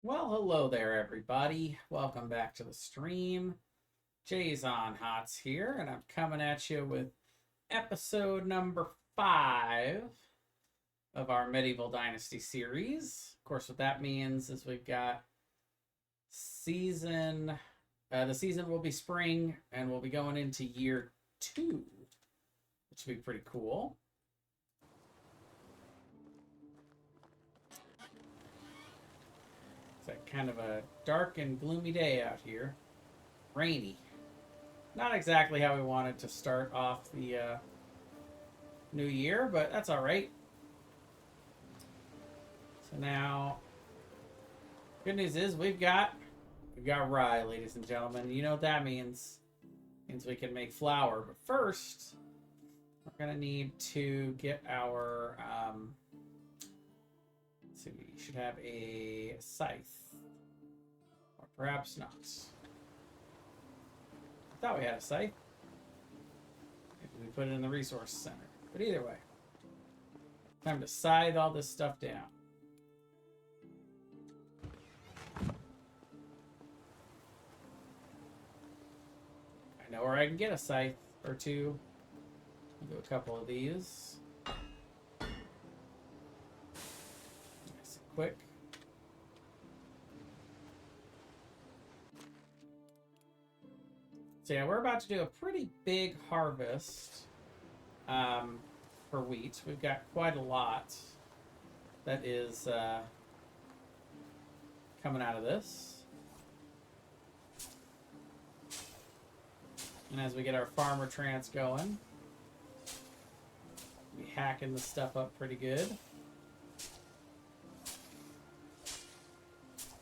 Well, hello there, everybody. Welcome back to the stream. Jay's on Hots here, and I'm coming at you with episode number 5 of our Medieval Dynasty series. Of course, what that means is we've got the season will be spring, and we'll be going into year 2, which will be pretty cool. It's like kind of a dark and gloomy day out here. Rainy. Not exactly how we wanted to start off the new year, but that's all right. So now, good news is we've got rye, ladies and gentlemen. You know what that means? It means we can make flour. But first, we're gonna need to get our let's see, we should have a scythe, or perhaps not. I thought we had a scythe. Maybe we put it in the resource center. But either way, time to scythe all this stuff down. I know where I can get a scythe or two. I'll do a couple of these. Nice and quick. So yeah, we're about to do a pretty big harvest for wheat. We've got quite a lot that is coming out of this. And as we get our farmer trance going, we'll be hacking this stuff up pretty good.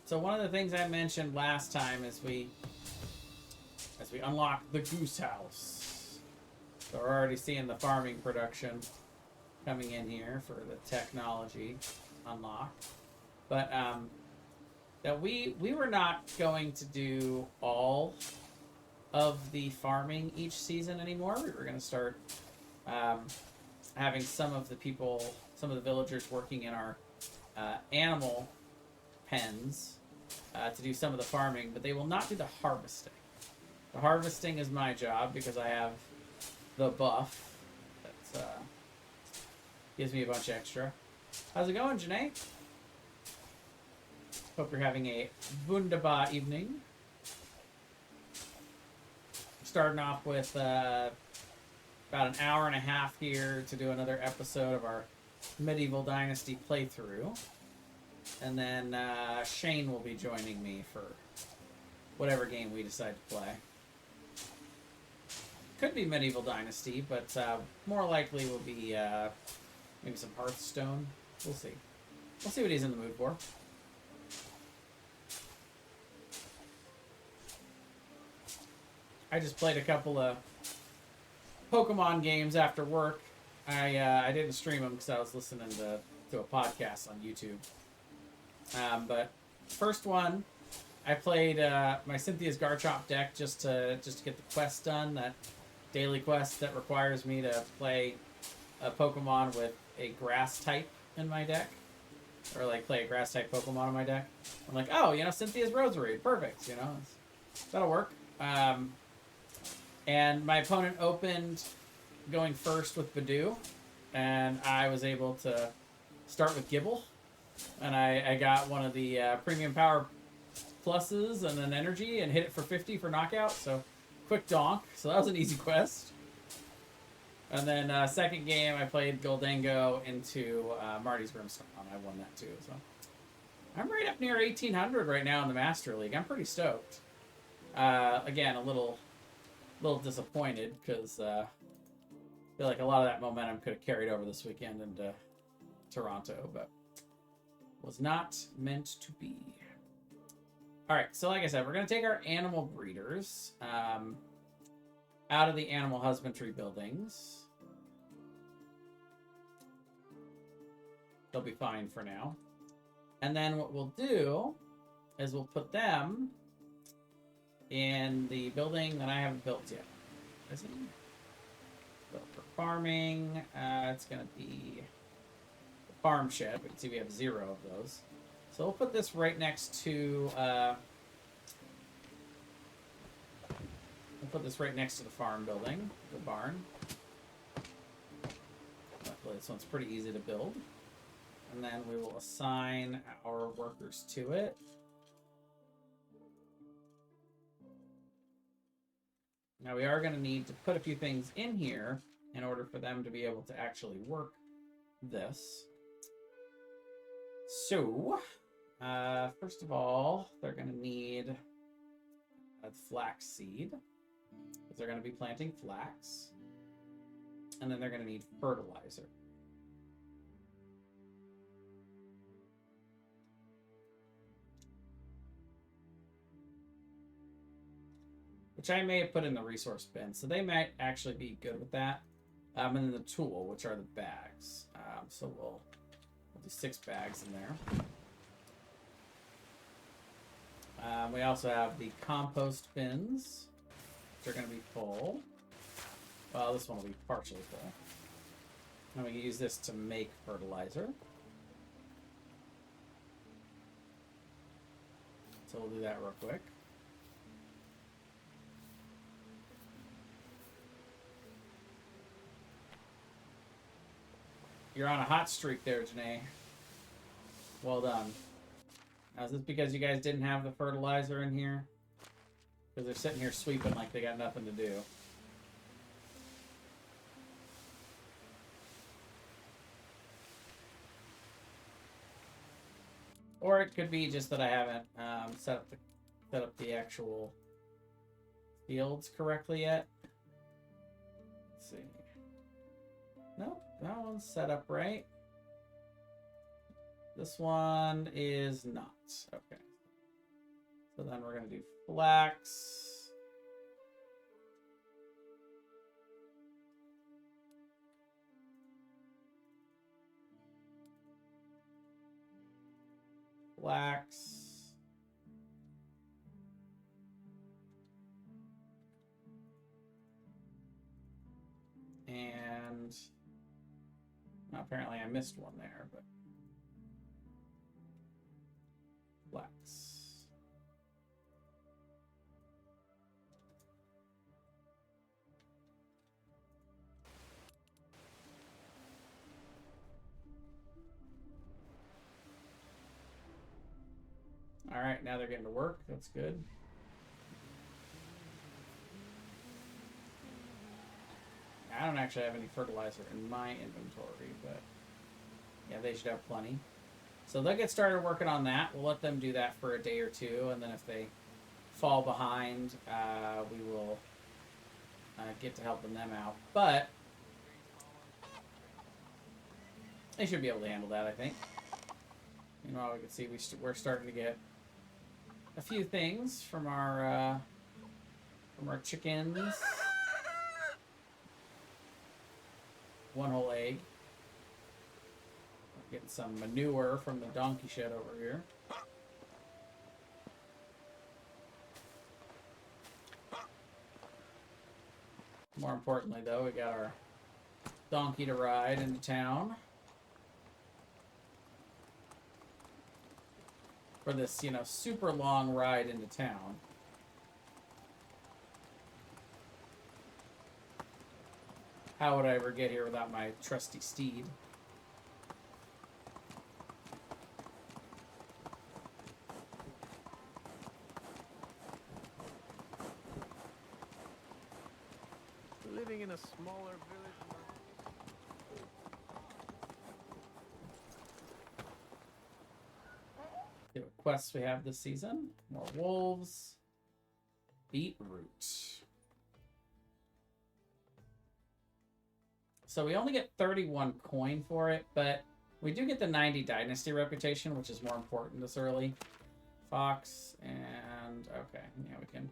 So one of the things I mentioned last time is as we unlock the goose house. So we're already seeing the farming production coming in here for the technology unlock. But that we were not going to do all of the farming each season anymore. We were going to start having some of the villagers working in our animal pens to do some of the farming, but they will not do the harvesting. The harvesting is my job because I have the buff that gives me a bunch extra. How's it going, Janae? Hope you're having a wunderbar evening. Starting off with about an hour and a half here to do another episode of our Medieval Dynasty playthrough. And then Shane will be joining me for whatever game we decide to play. Could be Medieval Dynasty, but more likely will be maybe some Hearthstone. We'll see. We'll see what he's in the mood for. I just played a couple of Pokemon games after work. I didn't stream them because I was listening to a podcast on YouTube. But first one, I played my Cynthia's Garchomp deck just to get the quest done. That daily quest that requires me to play a Pokemon with a grass type in my deck, or like play a grass type Pokemon in my deck. I'm like, oh, Cynthia's Rosary, perfect. That'll work. And my opponent opened going first with Badoo, and I was able to start with Gibble, and I got one of the premium power pluses and an energy and hit it for 50 for knockout. So quick donk. So that was an easy quest. And then second game, I played Goldango into Marty's Brimstone. I won that too. So I'm right up near 1800 right now in the Master League. I'm pretty stoked. Again, a little disappointed because I feel like a lot of that momentum could have carried over this weekend into Toronto, but was not meant to be. All right, so like I said, we're going to take our animal breeders out of the animal husbandry buildings. They'll be fine for now. And then what we'll do is we'll put them in the building that I haven't built yet. Is it? Built for farming. It's going to be the farm shed. We can see we have 0 of those. So So we'll put this right next to the farm building, the barn. Luckily, this one's pretty easy to build. And then we will assign our workers to it. Now we are going to need to put a few things in here in order for them to be able to actually work this. So, first of all, they're going to need a flax seed, because they're going to be planting flax. And then they're going to need fertilizer. Which I may have put in the resource bin, so they might actually be good with that. And then the tool, which are the bags. So we'll do 6 bags in there. We also have the compost bins, which are going to be full. Well, this one will be partially full. And we can use this to make fertilizer. So we'll do that real quick. You're on a hot streak there, Janae. Well done. Now, is this because you guys didn't have the fertilizer in here? Because they're sitting here sweeping like they got nothing to do. Or it could be just that I haven't set up the actual fields correctly yet. Let's see. Nope, that one's set up right. This one is not. Okay. So then we're going to do flax. Flax. And apparently I missed one there, but flax. All right, now they're getting to work. That's good. I don't actually have any fertilizer in my inventory, but yeah, they should have plenty. So they'll get started working on that. We'll let them do that for a day or two, and then if they fall behind, we will get to helping them out. But they should be able to handle that, I think. You know, we can see we're starting to get a few things from our chickens. One whole egg. Getting some manure from the donkey shed over here. More importantly, though, we got our donkey to ride into town. For this, you know, super long ride into town. How would I ever get here without my trusty steed? Living in a smaller village. See what quests we have this season. More wolves. Beetroot. So we only get 31 coin for it, but we do get the 90 Dynasty reputation, which is more important this early. Fox, and okay, yeah, we can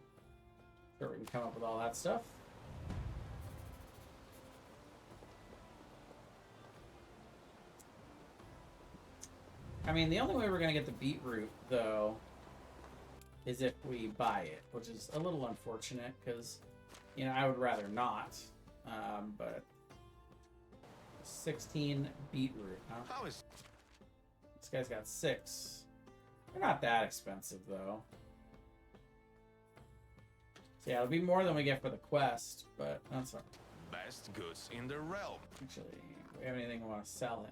come up with all that stuff. I mean, the only way we're going to get the beetroot, though, is if we buy it, which is a little unfortunate, because, you know, I would rather not, but 16 beetroot, huh? This guy's got 6. They're not that expensive, though. So yeah, it'll be more than we get for the quest, but that's all right. Best goods in the realm. Actually, do we have anything we want to sell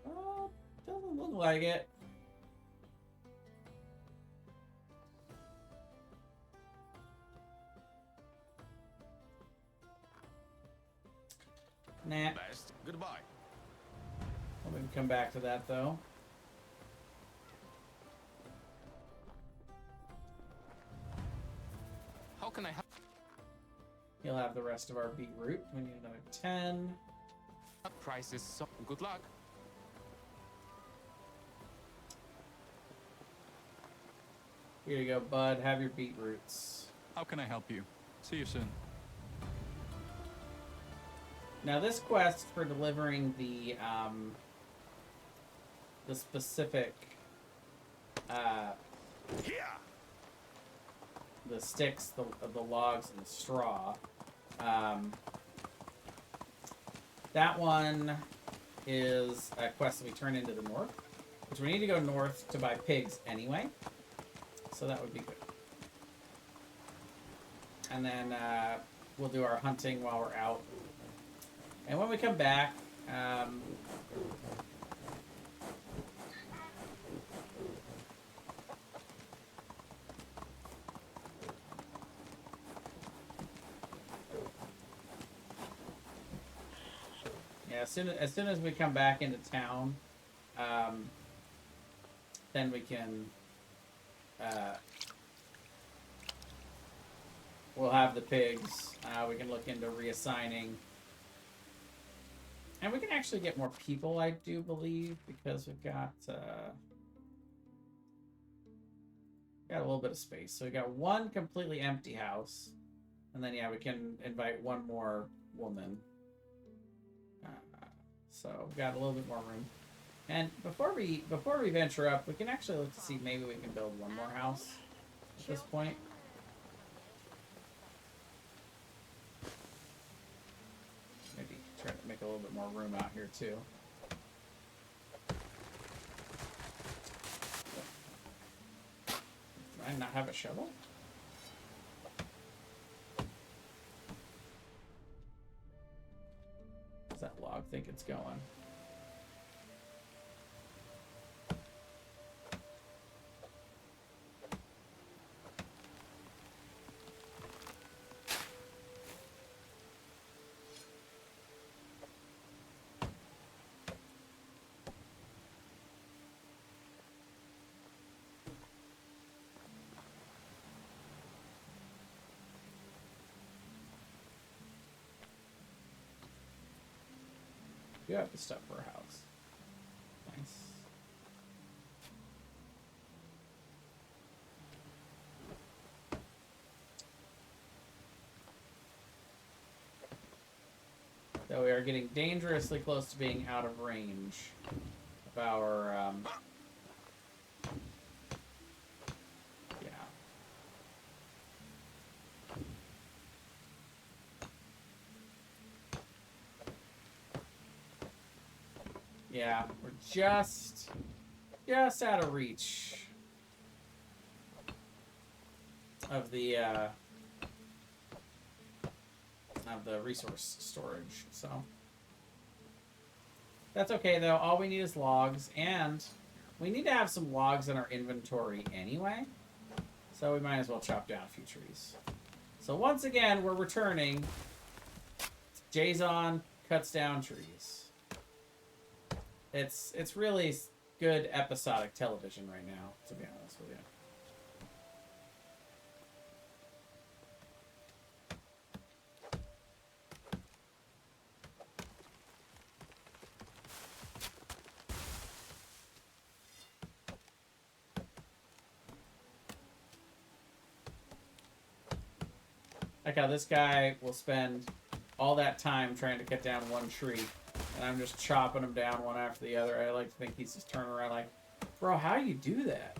him? Doesn't look like it. Nah. Best goodbye. We can come back to that, though. How can I help? He'll have the rest of our beetroot. We need another 10. Price is so good luck. Here you go, bud. Have your beetroots. How can I help you? See you soon. Now, this quest for delivering the specific Here. the sticks, the logs, and the straw. That one is a quest that we turn into the north, which we need to go north to buy pigs anyway. So that would be good. And then we'll do our hunting while we're out. And when we come back, yeah, as soon as we come back into town, then we can we'll have the pigs. We can look into reassigning. And we can actually get more people, I do believe, because we've got a little bit of space. So we got one completely empty house. And then, yeah, we can invite one more woman. So we've got a little bit more room. And before we venture up, we can actually look to see maybe we can build one more house at this point. Maybe try to make a little bit more room out here too. Do I not have a shovel? Does that log think it's going? You have the stuff for a house. Nice. So we are getting dangerously close to being out of range of our, yeah. Yeah, we're just out of reach of the resource storage, so that's okay though. All we need is logs, and we need to have some logs in our inventory anyway, so we might as well chop down a few trees. So once again, we're returning. Jason cuts down trees. It's really good episodic television right now, to be honest with you. Like how this guy will spend all that time trying to cut down one tree, and I'm just chopping them down one after the other. I like to think he's just turning around like, bro, how do you do that?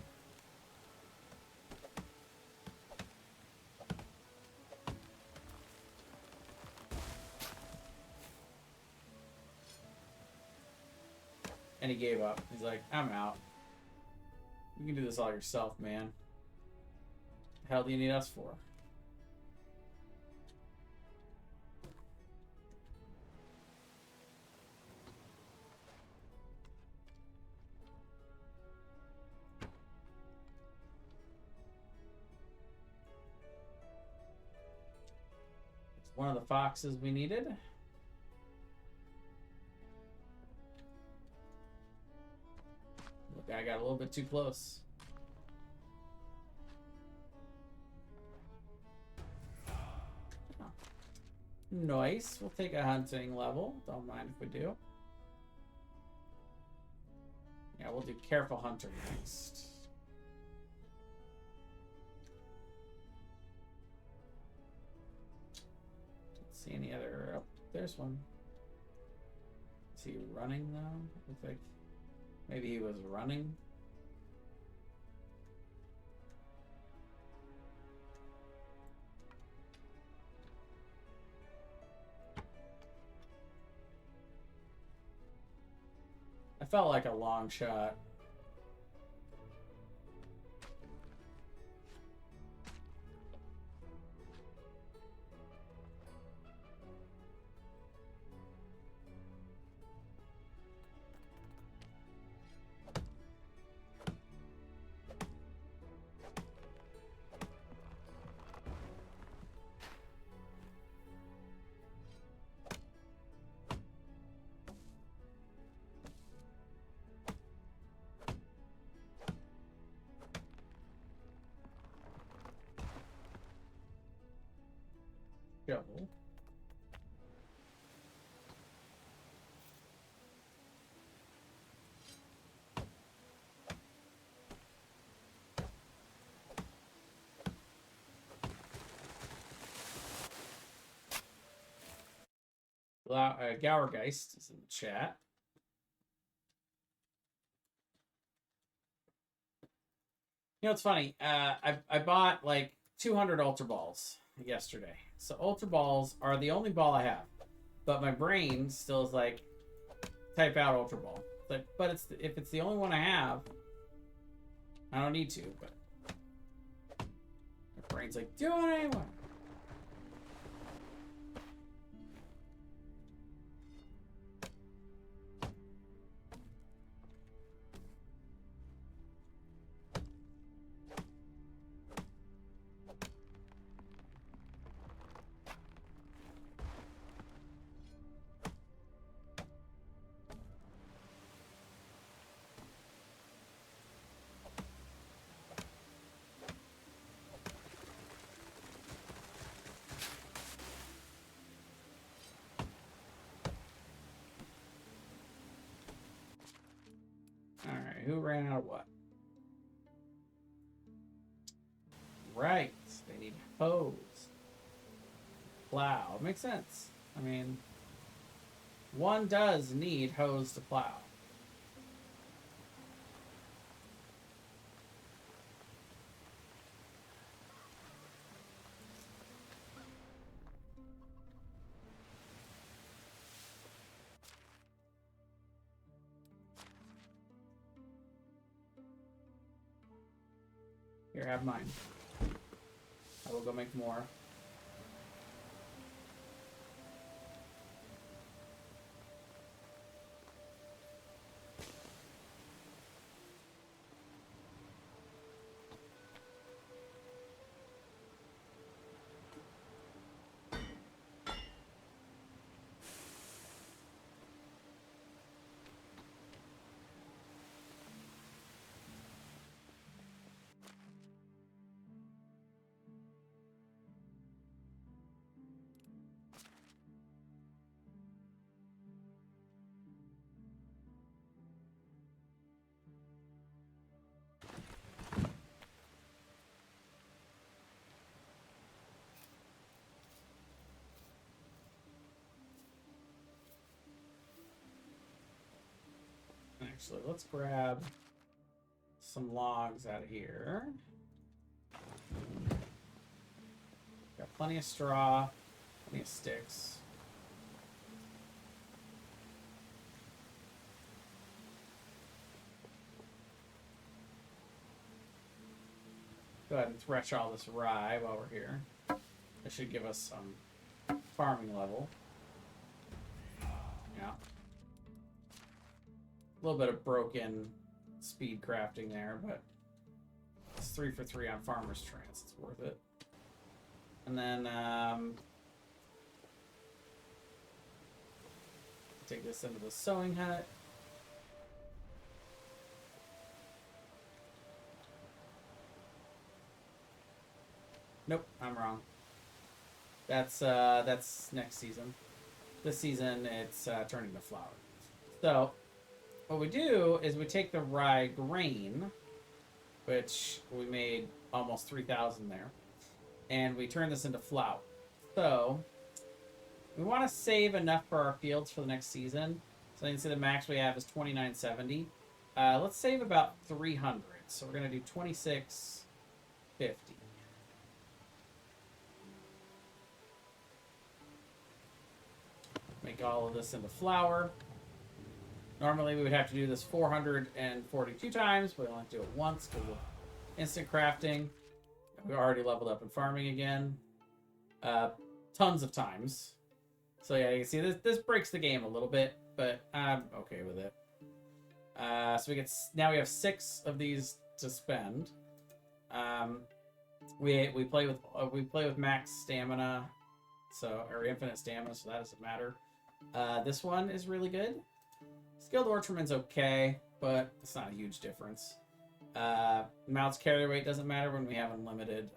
And he gave up. He's like, I'm out. You can do this all yourself, man. The hell do you need us for? It's one of the foxes we needed. Look, I got a little bit too close. Oh. Nice. We'll take a hunting level. Don't mind if we do. Yeah, we'll do careful hunter next. Don't see any other. Oh, there's one. Is he running though? Looks like maybe he was running. I felt like a long shot. Shovel. Gourgeist is in the chat. You know, it's funny. I bought like 200 Ultra Balls yesterday. So Ultra Balls are the only ball I have. But my brain still is like, type out Ultra Ball. But if it's the only one I have, I don't need to. But my brain's like, do it anyway. Alright, who ran out of what? Right, they need hose. Plow. Makes sense. I mean, one does need hose to plow. Here, have mine. I will go make more. Actually, let's grab some logs out of here. Got plenty of straw, plenty of sticks. go ahead and thresh all this rye while we're here. This should give us some farming level. Yeah. A little bit of broken speed crafting there, but it's 3 for 3 on Farmer's Trance. It's worth it. And then take this into the sewing hut. Nope, I'm wrong. That's next season. This season, it's turning to flour. So, what we do is we take the rye grain, which we made almost 3,000 there, and we turn this into flour. So, we want to save enough for our fields for the next season. So you can see the max we have is 2970. Let's save about 300. So we're going to do 2650. Make all of this into flour. Normally we would have to do this 442 times, but we only have to do it once because of instant crafting. We already leveled up in farming again. Tons of times. So yeah, you can see this breaks the game a little bit, but I'm okay with it. So now we have 6 of these to spend. We play with max stamina, or infinite stamina, so that doesn't matter. This one is really good. Skilled Orchardman's okay, but it's not a huge difference. Mount's carry weight doesn't matter when we have unlimited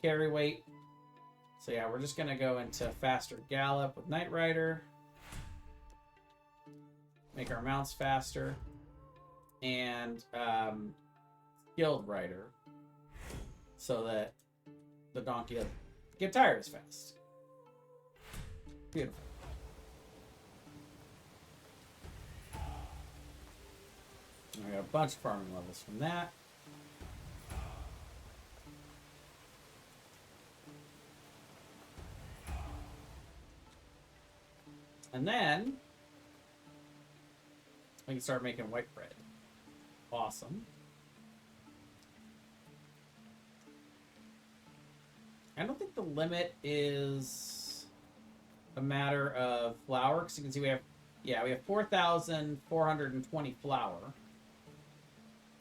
carry weight. So yeah, we're just going to go into faster gallop with Knight Rider. Make our mounts faster. And Skilled Rider. So that the donkey doesn't get tired as fast. Beautiful. I got a bunch of farming levels from that. And then we can start making white bread. Awesome. I don't think the limit is a matter of flour, because you can see we have 4,420 flour.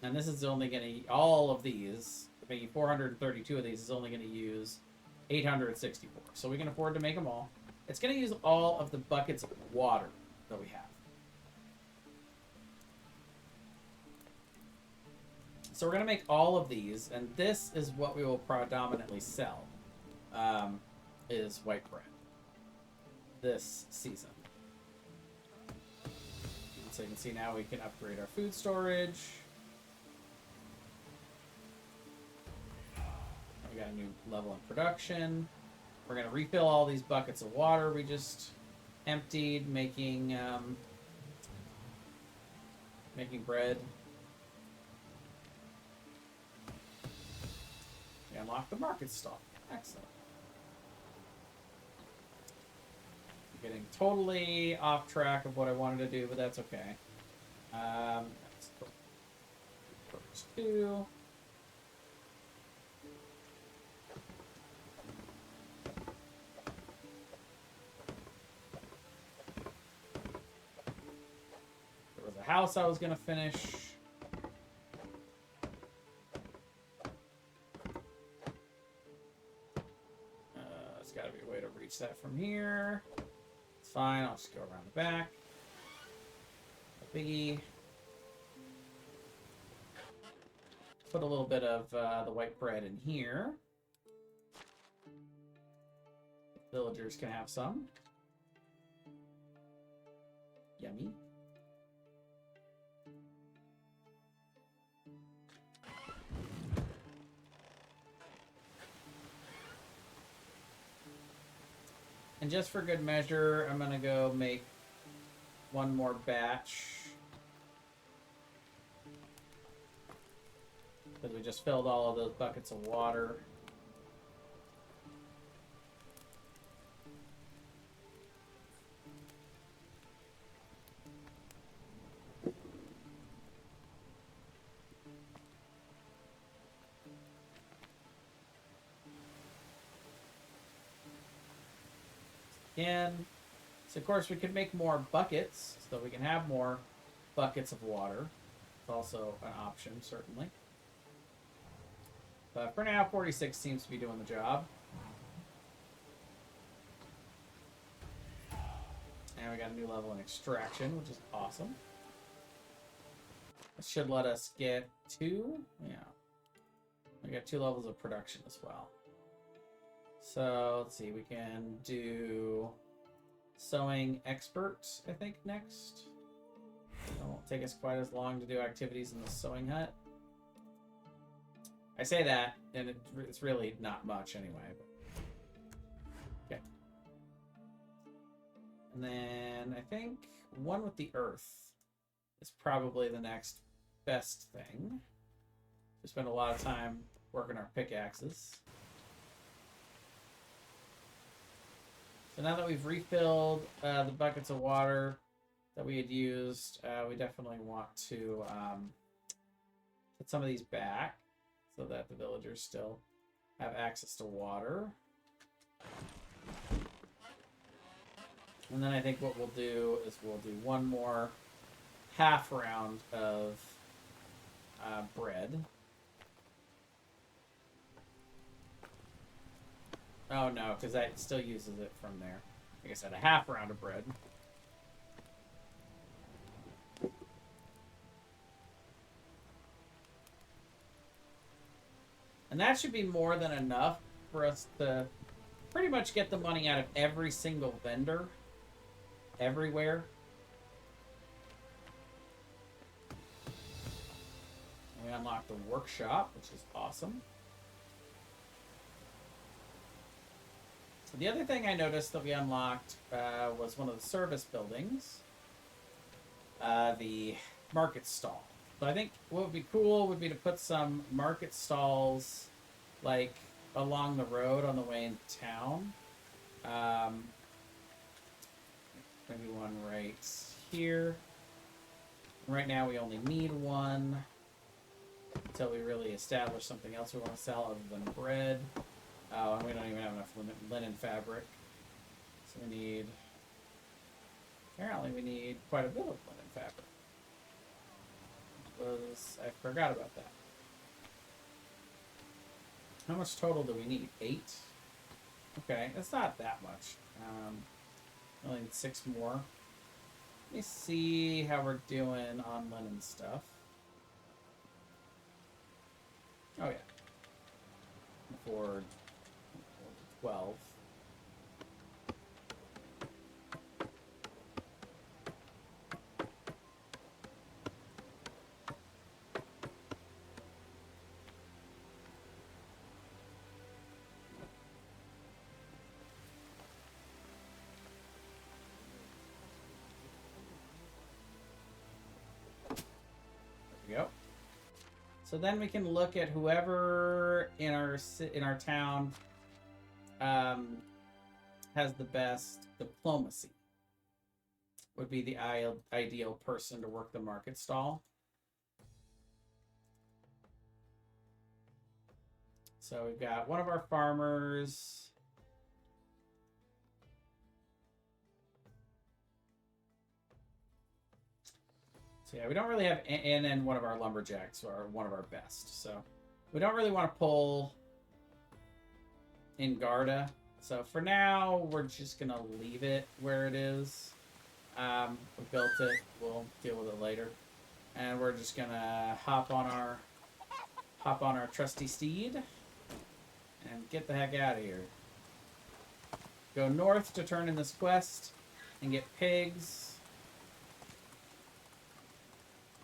And this is only going to, all of these, maybe 432 of these is only going to use 864. So we can afford to make them all. It's going to use all of the buckets of water that we have. So we're going to make all of these, and this is what we will predominantly sell, is white bread this season. So you can see now we can upgrade our food storage. We got a new level in production. We're going to refill all these buckets of water we just emptied, making bread. We unlock the market stall. Excellent. I'm getting totally off track of what I wanted to do, but that's okay. Let's go first 2. House I was gonna finish. There's got to be a way to reach that from here. It's fine. I'll just go around the back. A biggie. Put a little bit of the white bread in here. Villagers can have some. Yummy. And just for good measure, I'm going to go make one more batch. Because we just filled all of those buckets of water. in. So of course we could make more buckets so we can have more buckets of water. It's also an option, certainly. But for now, 46 seems to be doing the job. And we got a new level in extraction, which is awesome. This should let us get 2. Yeah. We got 2 levels of production as well. So let's see, we can do sewing expert, I think, next. It won't take us quite as long to do activities in the sewing hut. I say that, and it's really not much anyway. But... okay. And then I think one with the earth is probably the next best thing. We spend a lot of time working our pickaxes. So now that we've refilled the buckets of water that we had used, we definitely want to put some of these back so that the villagers still have access to water. And then I think what we'll do is we'll do one more half round of bread. Oh no, because that still uses it from there. Like I said, a half round of bread. And that should be more than enough for us to pretty much get the money out of every single vendor. Everywhere. And we unlock the workshop, which is awesome. The other thing I noticed that we unlocked was one of the service buildings. The market stall. So I think what would be cool would be to put some market stalls like along the road on the way into town. Maybe one right here. Right now we only need one until we really establish something else we want to sell other than bread. Oh, and we don't even have enough linen fabric. So we need... apparently we need quite a bit of linen fabric. I forgot about that. How much total do we need? 8? Okay, that's not that much. We only need 6 more. Let me see how we're doing on linen stuff. Oh yeah. For 12. There we go. So then we can look at whoever in our town has the best diplomacy. Would be the ideal person to work the market stall. So we've got one of our farmers. So yeah, we don't really have, and then one of our lumberjacks are one of our best. So we don't really want to pull in Garda. So for now, we're just gonna leave it where it is. We built it. We'll deal with it later. And we're just gonna hop on our trusty steed and get the heck out of here. Go north to turn in this quest and get pigs.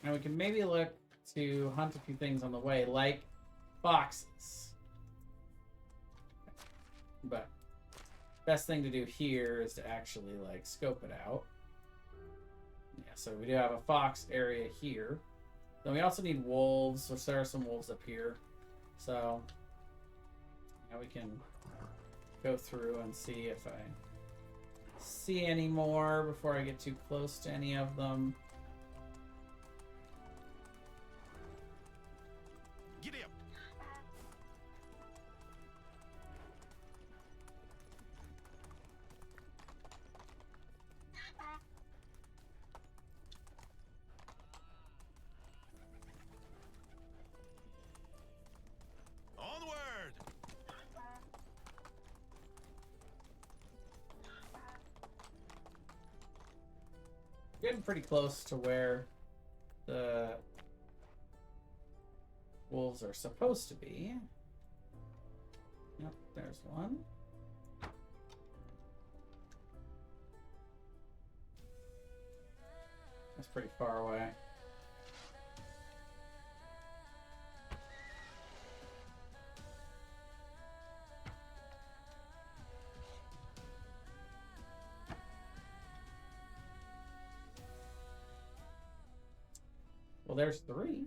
And we can maybe look to hunt a few things on the way, like foxes. But best thing to do here is to actually like scope it out. Yeah, so we do have a fox area here. Then we also need wolves, which there are some wolves up here. So now we can go through and see if I see any more before I get too close to any of them. Giddy up. pretty close to where the wolves are supposed to be. Yep, there's one. That's pretty far away. Well, there's 3.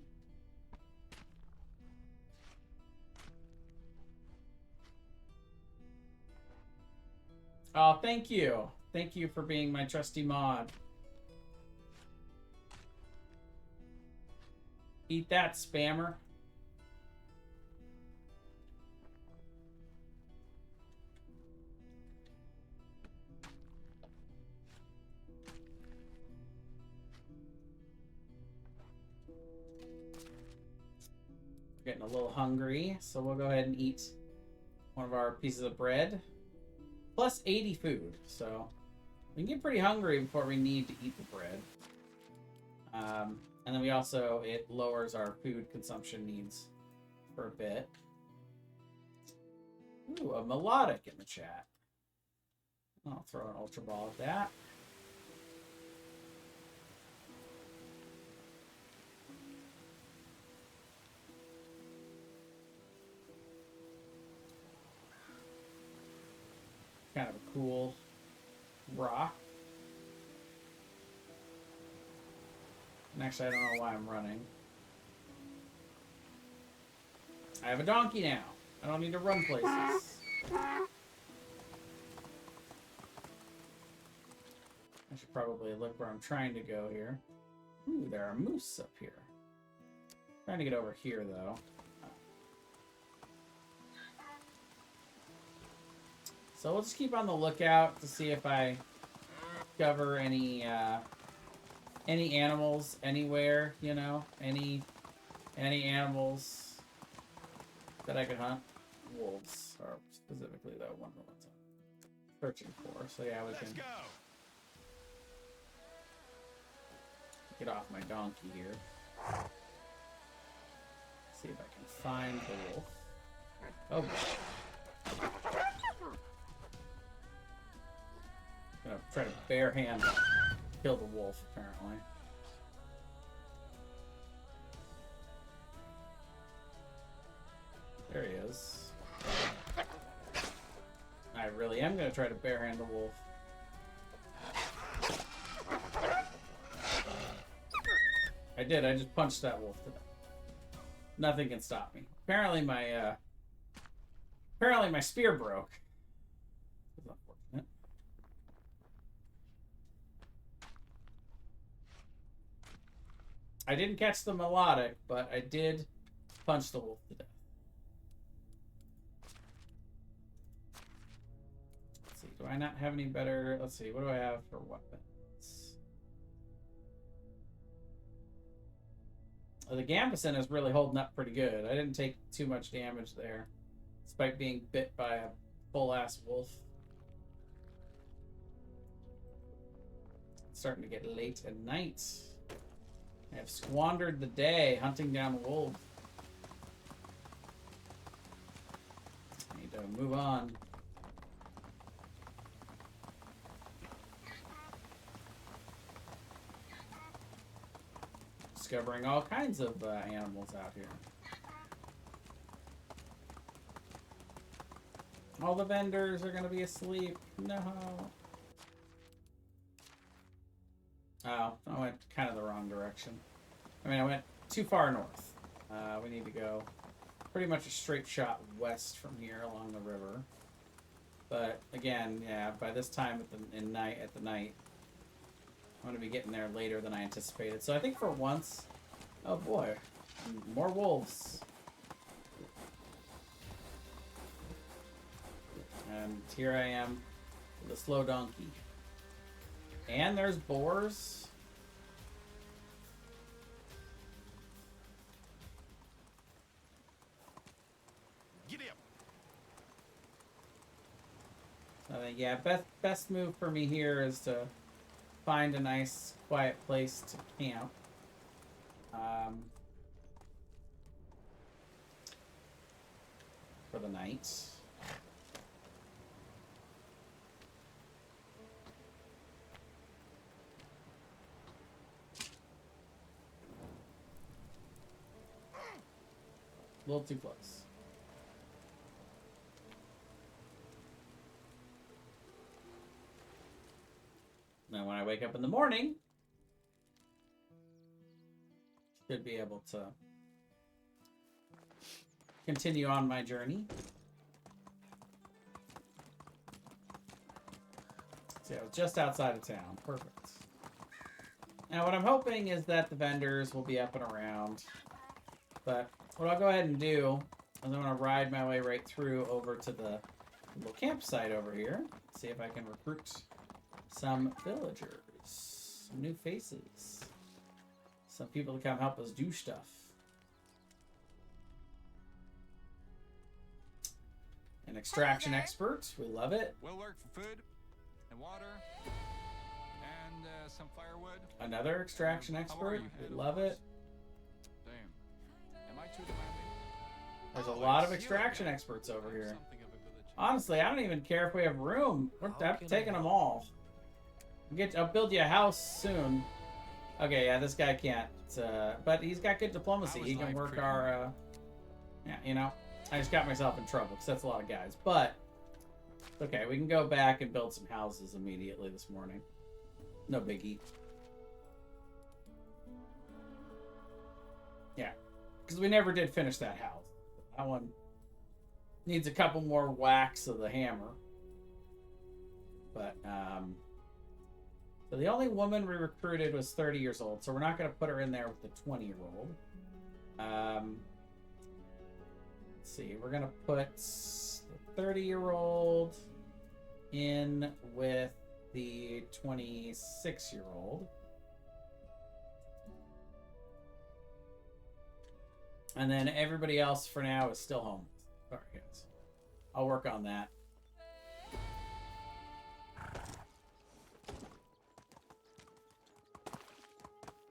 Oh, thank you. Thank you for being my trusty mod. Eat that, spammer. Getting a little hungry, so we'll go ahead and eat one of our pieces of bread. Plus 80 food, so we can get pretty hungry before we need to eat the bread. And then we also, it lowers our food consumption needs for a bit. Ooh, a melodic in the chat. I'll throw an ultra ball at that. Kind of a cool rock. And actually, I don't know why I'm running. I have a donkey now. I don't need to run places. I should probably look where I'm trying to go here. Ooh, there are moose up here. Trying to get over here, though. So we'll just keep on the lookout to see if I discover any animals anywhere, you know, any animals that I could hunt. Wolves are specifically the one that I'm searching for. So yeah, we can get off my donkey here. See if I can find the wolf. Oh boy. Gonna try to bare hand kill the wolf, apparently. There he is. I really am gonna try to bare hand the wolf. I did, I just punched that wolf to death. Nothing can stop me. Apparently my spear broke. That's unfortunate. I didn't catch the melodic, but I did punch the wolf to death. Let's see, do I not have any better... Let's see, what do I have for weapons? Oh, the Gambeson is really holding up pretty good. I didn't take too much damage there, despite being bit by a full-ass wolf. It's starting to get late at night. I have squandered the day hunting down wolves. I need to move on. Discovering all kinds of animals out here. All the vendors are gonna be asleep. No. Oh, I went kind of the wrong direction. I mean, I went too far north. We need to go pretty much a straight shot west from here along the river. But again, yeah, by this time at the night, I'm gonna be getting there later than I anticipated. So I think for once, oh boy, more wolves. And here I am with a slow donkey. And there's boars. Giddy up. So I think, yeah, best move for me here is to find a nice, quiet place to camp. For the night. A little too close. Now when I wake up in the morning, should be able to continue on my journey. See, I was just outside of town. Perfect. Now what I'm hoping is that the vendors will be up and around. But what I'll go ahead and do is I'm going to ride my way right through over to the little campsite over here. See if I can recruit some villagers. Some new faces. Some people to come help us do stuff. An extraction expert. We love it. We'll work for food and water and some firewood. Another extraction How are expert. you, We love it. Damn. Am I too demanding? There's a lot of extraction experts over here. Something of a village. Honestly, I don't even care if we have room. I'm taking them all. I'll build you a house soon. Okay, yeah, this guy can't. But he's got good diplomacy. He can work our... yeah, you know. I just got myself in trouble because that's a lot of guys. But, okay, we can go back and build some houses immediately this morning. No biggie. Yeah, because we never did finish that house. That one needs a couple more whacks of the hammer. But, so the only woman we recruited was 30 years old, so we're not going to put her in there with the 20-year-old. Let's see, we're going to put the 30-year-old in with the 26-year-old. And then everybody else for now is still homeless. Sorry, guys. I'll work on that.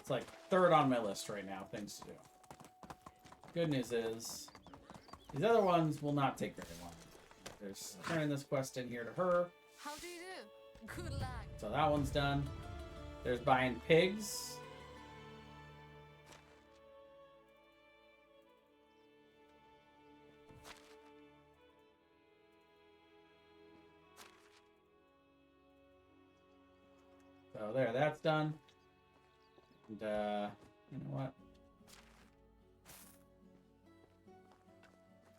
It's like third on my list right now, things to do. Good news is, these other ones will not take very long. There's turning this quest in here to her. How do you do? Good luck. So that one's done. There's buying pigs. So there, that's done. And, you know what?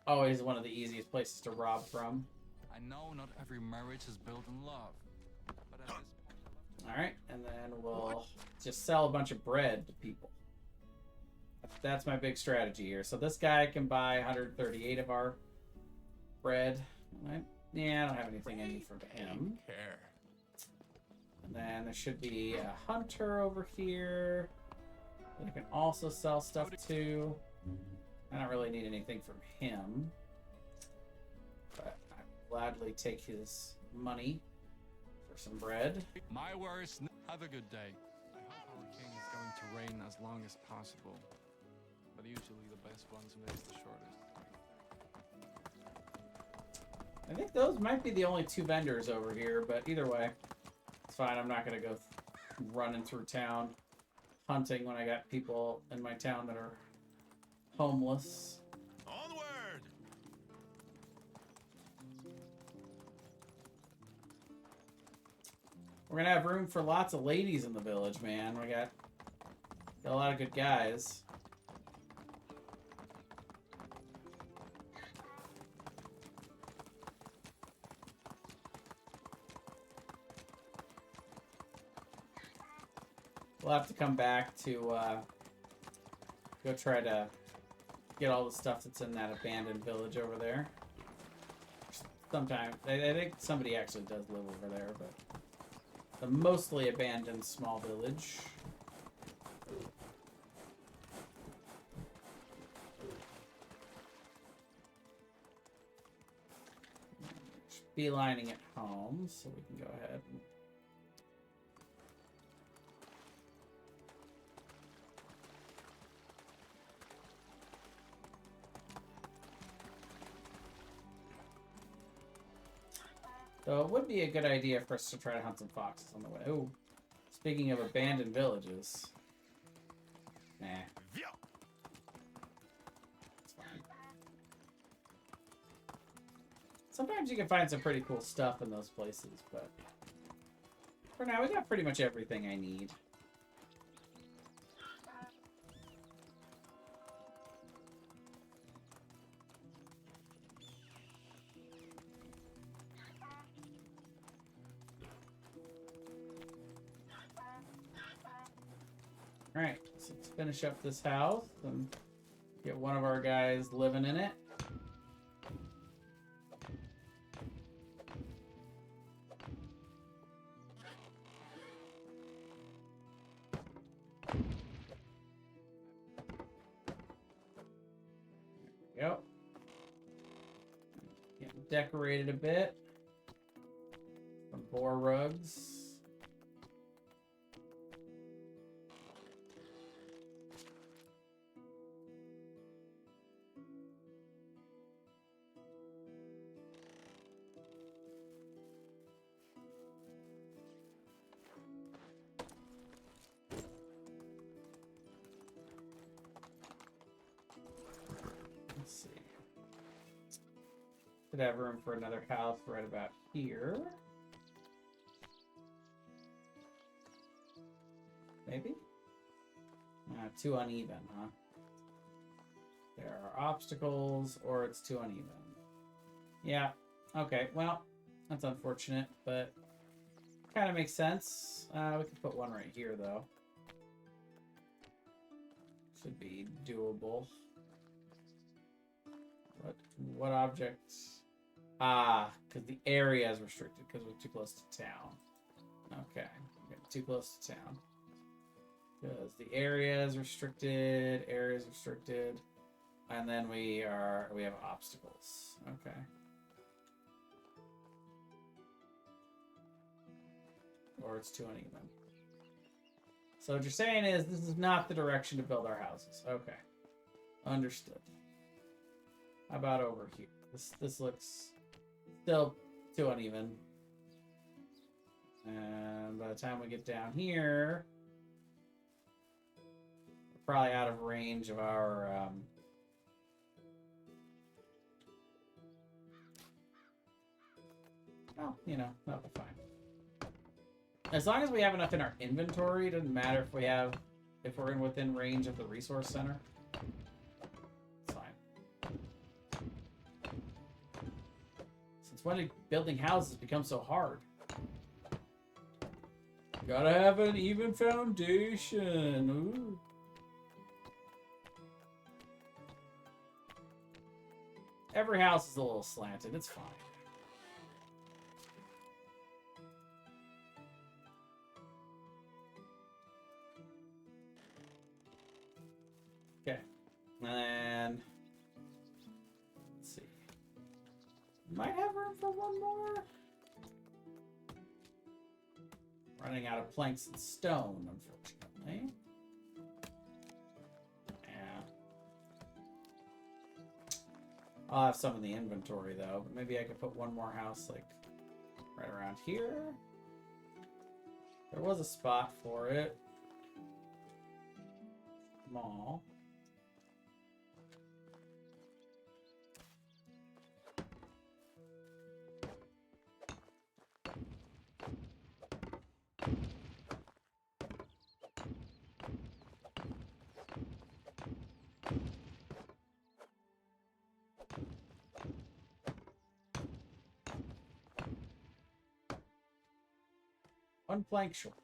Always one of the easiest places to rob from. I know not every marriage is built in love, but at this point, Alright, and then we'll just sell a bunch of bread to people. That's my big strategy here. So this guy can buy 138 of our bread. Yeah, I don't have anything I need for him. And then there should be a hunter over here that I can also sell stuff to. I don't really need anything from him, but I'd gladly take his money for some bread. my worst. Have a good day. I hope our king is going to reign as long as possible. But usually the best ones live the shortest. I think those might be the only two vendors over here, but either way, it's fine. I'm not going to go running through town hunting when I got people in my town that are homeless. Onward! We're going to have room for lots of ladies in the village, man. We got a lot of good guys. We'll have to come back to go try to get all the stuff that's in that abandoned village over there. Sometime, I think somebody actually does live over there, but the mostly abandoned small village. Beelining it home, so we can go ahead and So it would be a good idea for us to try to hunt some foxes on the way. Oh, speaking of abandoned villages. Nah. Yeah. It's fine. Sometimes you can find some pretty cool stuff in those places, but for now, we got pretty much everything I need. Alright, so let's finish up this house and get one of our guys living in it. There we go. Getting decorated a bit. Some boar rugs. Let's see. Could have room for another house right about here. Maybe? Too uneven, huh? There are obstacles, or it's too uneven. Yeah. Okay, well, that's unfortunate, but kind of makes sense. We could put one right here, though. Should be doable. What objects? Ah, because the area is restricted because we're too close to town. Okay, too close to town. Because the area is restricted, and then we have obstacles. Okay. Or it's too uneven. So what you're saying is this is not the direction to build our houses. Okay. Understood. How about over here? This looks still too uneven. And by the time we get down here, we're probably out of range of our well, you know, that'll be fine. As long as we have enough in our inventory, it doesn't matter if we're within range of the resource center. It's fine. Since when did building houses become so hard? Gotta have an even foundation. Ooh. Every house is a little slanted. It's fine. Okay. And let's see. Might have room for one more. Running out of planks and stone, unfortunately. Yeah. I'll have some in the inventory, though. But maybe I could put one more house, like, right around here. There was a spot for it. Small. One plank short.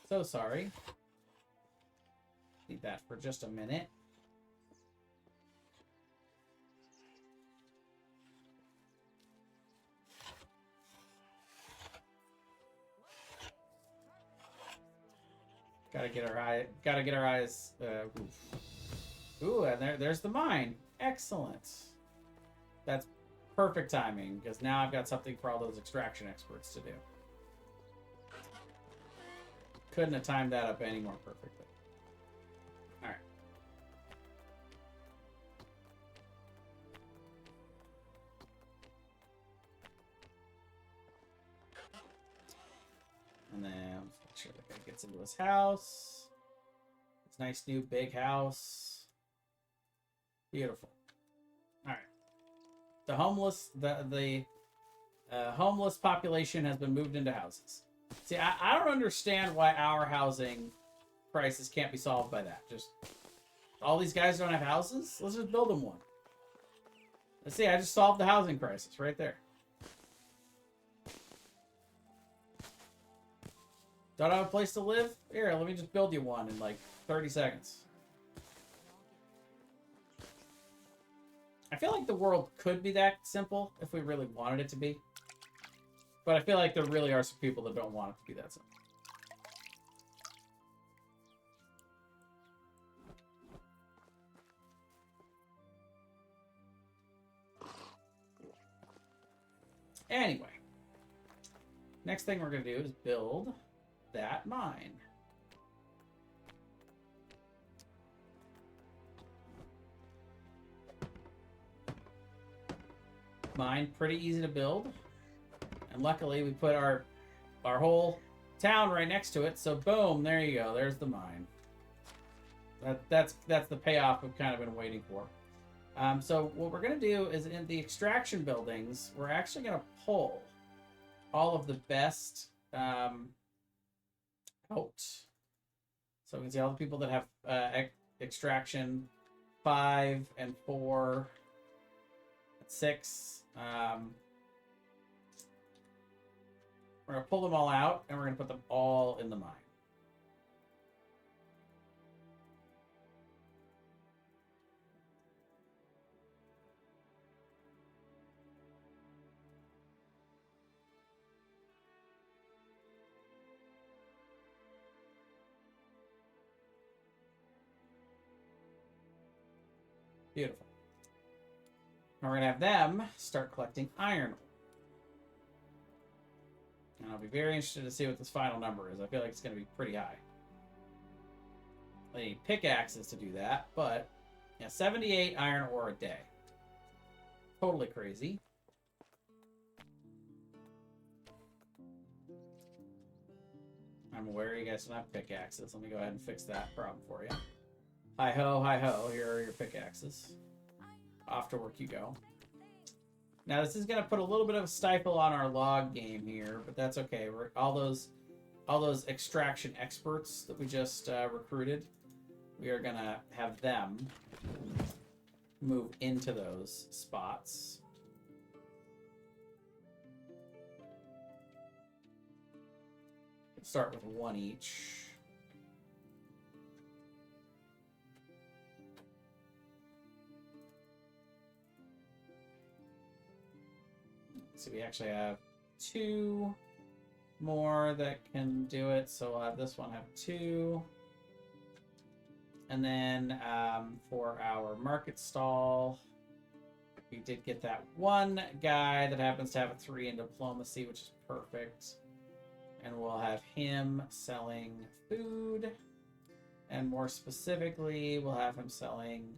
So sorry. Need that for just a minute. Gotta get our eyes. Ooh, and there's the mine. Excellent. That's perfect timing, because now I've got something for all those extraction experts to do. Couldn't have timed that up any more perfectly. Alright. Make sure that guy gets into his house. This nice new big house. Beautiful. All right. The homeless population has been moved into houses. See, I don't understand why our housing crisis can't be solved by that. Just all these guys don't have houses? Let's just build them one. Let's see, I just solved the housing crisis right there. Don't have a place to live? Here, let me just build you one in like 30 seconds. I feel like the world could be that simple if we really wanted it to be. But I feel like there really are some people that don't want it to be that simple. Anyway. Next thing we're going to do is build that mine. Mine, pretty easy to build. And luckily we put our whole town right next to it, so boom, there you go. There's the mine. That's the payoff we've kind of been waiting for. So what we're going to do is in the extraction buildings, we're actually going to pull all of the best out. So we can see all the people that have extraction 5 and 4, 6. We're going to pull them all out, and we're going to put them all in the mine. Beautiful. And we're going to have them start collecting iron ore. And I'll be very interested to see what this final number is. I feel like it's going to be pretty high. I need pickaxes to do that, but yeah, 78 iron ore a day. Totally crazy. I'm aware you guys don't have pickaxes. Let me go ahead and fix that problem for you. Hi ho, hi ho. Here are your pickaxes. Off to work you go. Now this is going to put a little bit of a stifle on our log game here, but that's okay. All those extraction experts that we just recruited, we are going to have them move into those spots. Start with one each. So we actually have 2 more that can do it. So we'll have this one have 2. And then for our market stall, we did get that one guy that happens to have a 3 in diplomacy, which is perfect. And we'll have him selling food. And more specifically, we'll have him selling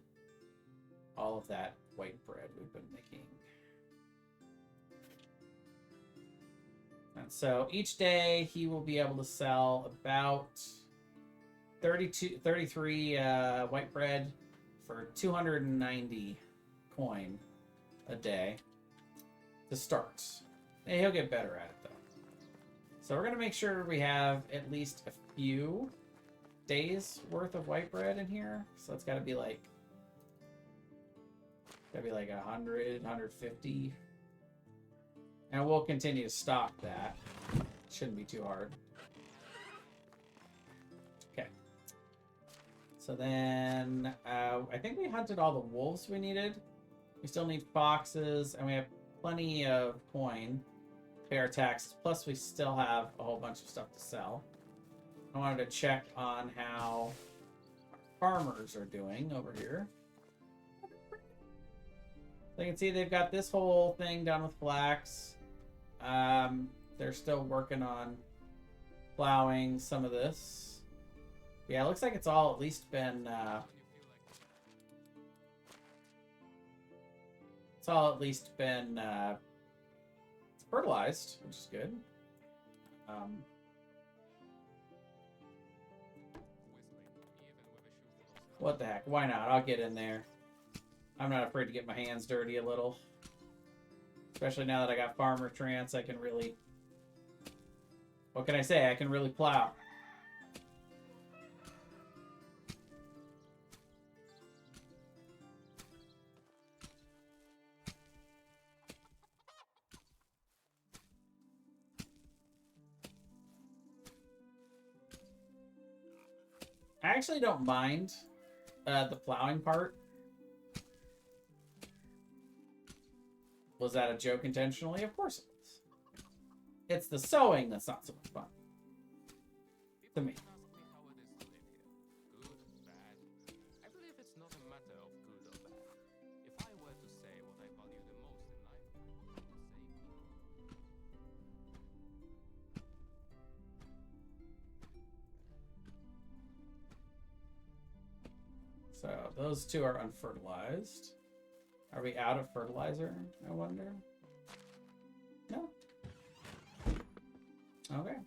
all of that white bread we've been making. And so each day he will be able to sell about 33 white bread for 290 coin a day to start. And he'll get better at it though. So we're going to make sure we have at least a few days worth of white bread in here. So it's got to be like 100, 150. And we'll continue to stock that. Shouldn't be too hard. Okay. So then, I think we hunted all the wolves we needed. We still need foxes, and we have plenty of coin to pay our taxes. Plus, we still have a whole bunch of stuff to sell. I wanted to check on how our farmers are doing over here. So you can see they've got this whole thing done with flax. They're still working on plowing some of this. Yeah, it looks like it's all at least been fertilized, which is good. What the heck? Why not? I'll get in there. I'm not afraid to get my hands dirty a little. Especially now that I got farmer trance, I can really... What can I say? I can really plow. I actually don't mind the plowing part. Was that a joke intentionally? Of course it was. It's the sewing that's not so much fun. To me. People ask me how it is to live here. Good, bad. I believe it's not a matter of good or bad. If I were to say what I value the most in life, I would say So those two are unfertilized. Are we out of fertilizer, I wonder? No? Okay.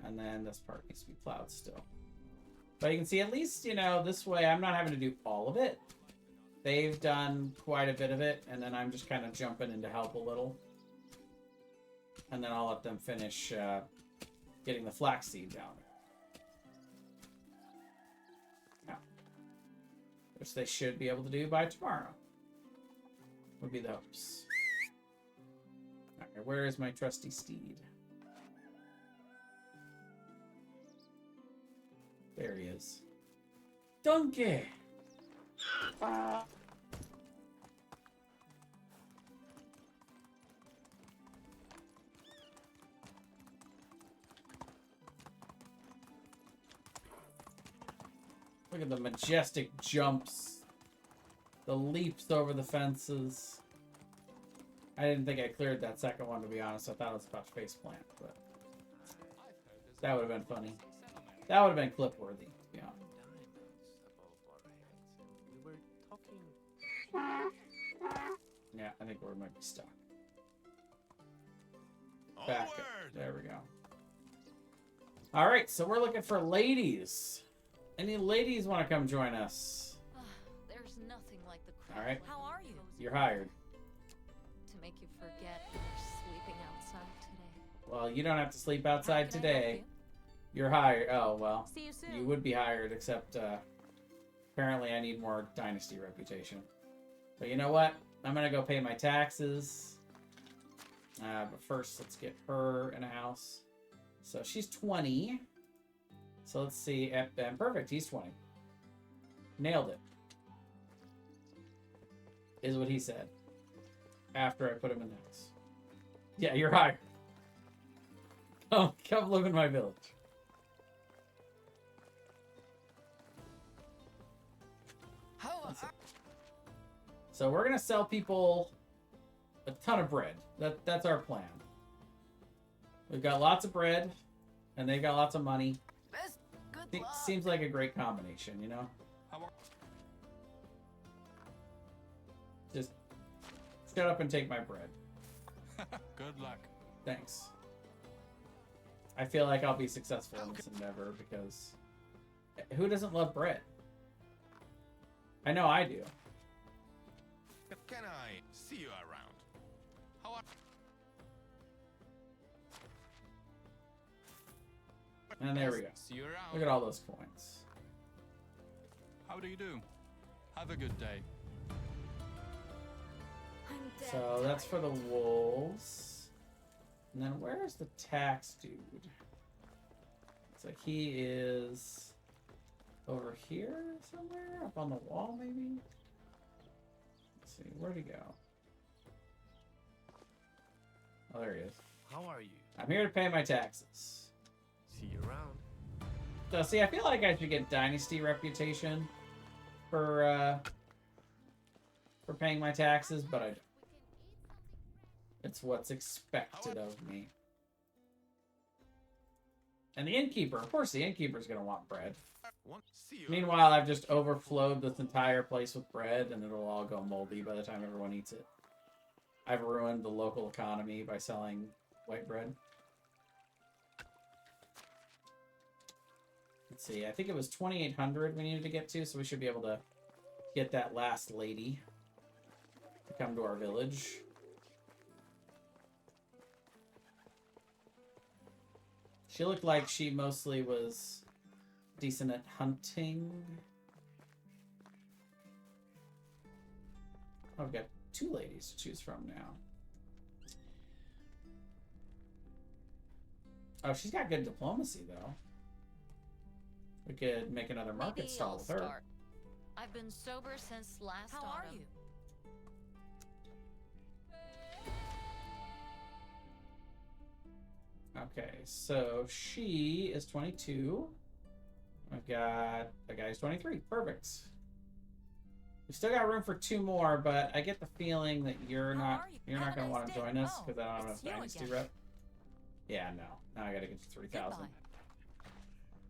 And then this part needs to be plowed still. But you can see at least, you know, this way I'm not having to do all of it. They've done quite a bit of it, and then I'm just kind of jumping in to help a little. And then I'll let them finish getting the flaxseed down. Which they should be able to do by tomorrow. Would be the hopes. Okay, where is my trusty steed? There he is. Donkey! Look at the majestic jumps. The leaps over the fences. I didn't think I cleared that second one, to be honest. I thought I was about to face plant, but that would have been funny. That would have been clip worthy, to be honest. Yeah, I think we might be stuck. Back up. There we go. Alright, so we're looking for ladies. Any ladies want to come join us? There's nothing like the crowd. All right. How are you? You're hired. To make you forget you're sleeping outside today. Well, you don't have to sleep outside How can I help today. You're hired. Oh, well. See you soon. You would be hired, except apparently I need more Dynasty reputation. But you know what? I'm going to go pay my taxes. But first, let's get her in a house. So she's 20. So let's see. Perfect. He's 20. Nailed it. Is what he said. After I put him in the house. Yeah, you're hired. Come live in my village. So we're gonna sell people a ton of bread. That's our plan. We've got lots of bread, and they've got lots of money. Good luck. Seems like a great combination, you know? Just shut up and take my bread. Good luck. Thanks. I feel like I'll be successful in this endeavor because who doesn't love bread? I know I do. Can I see you around? How are... And there we go. see you around. Look at all those coins. How do you do? Have a good day. I'm dead So that's for tired. the wolves. And then where's the tax dude? So he is over here somewhere? Up on the wall, maybe? Let's see, where'd he go? Oh, there he is. How are you? I'm here to pay my taxes. See you around. So, see, I feel like I should get Dynasty reputation for paying my taxes, but I don't. It's what's expected of me. And the innkeeper, of course the innkeeper's gonna want bread. See you Meanwhile, I've just overflowed this entire place with bread, and it'll all go moldy by the time everyone eats it. I've ruined the local economy by selling white bread. let's see. I think it was 2,800 we needed to get to, so we should be able to get that last lady to come to our village. She looked like she mostly was decent at hunting. Oh, I've got 2 ladies to choose from now. Oh, she's got good diplomacy, though. We could make another market Maybe stall I'll with her. start. I've been sober since last autumn. How are you? Okay, so she is 22. I've got a guy who's 23. Perfect. We still got room for 2 more, but I get the feeling that you're not going to want to join us because I don't have enough Dynasty rep. Yeah, no. Now I got to get to 3,000.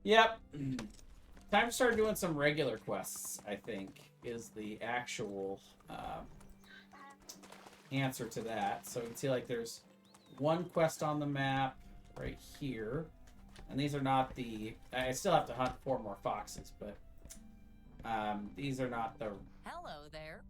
Yep. Time to start doing some regular quests, I think, is the actual answer to that. So we can see, like, there's 1 quest on the map right here. And these are not the... I still have to hunt 4 more foxes, but these are not the... Hello there.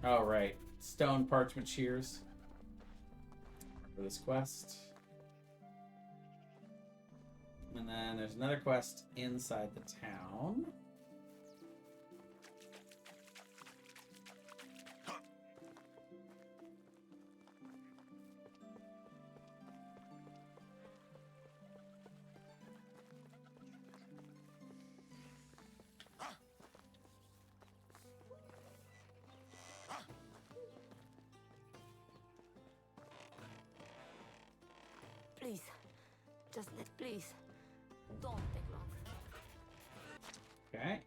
Oh, right. Stone parchment shears for this quest. And then there's another quest inside the town. Please. Please. Don't take long. Okay.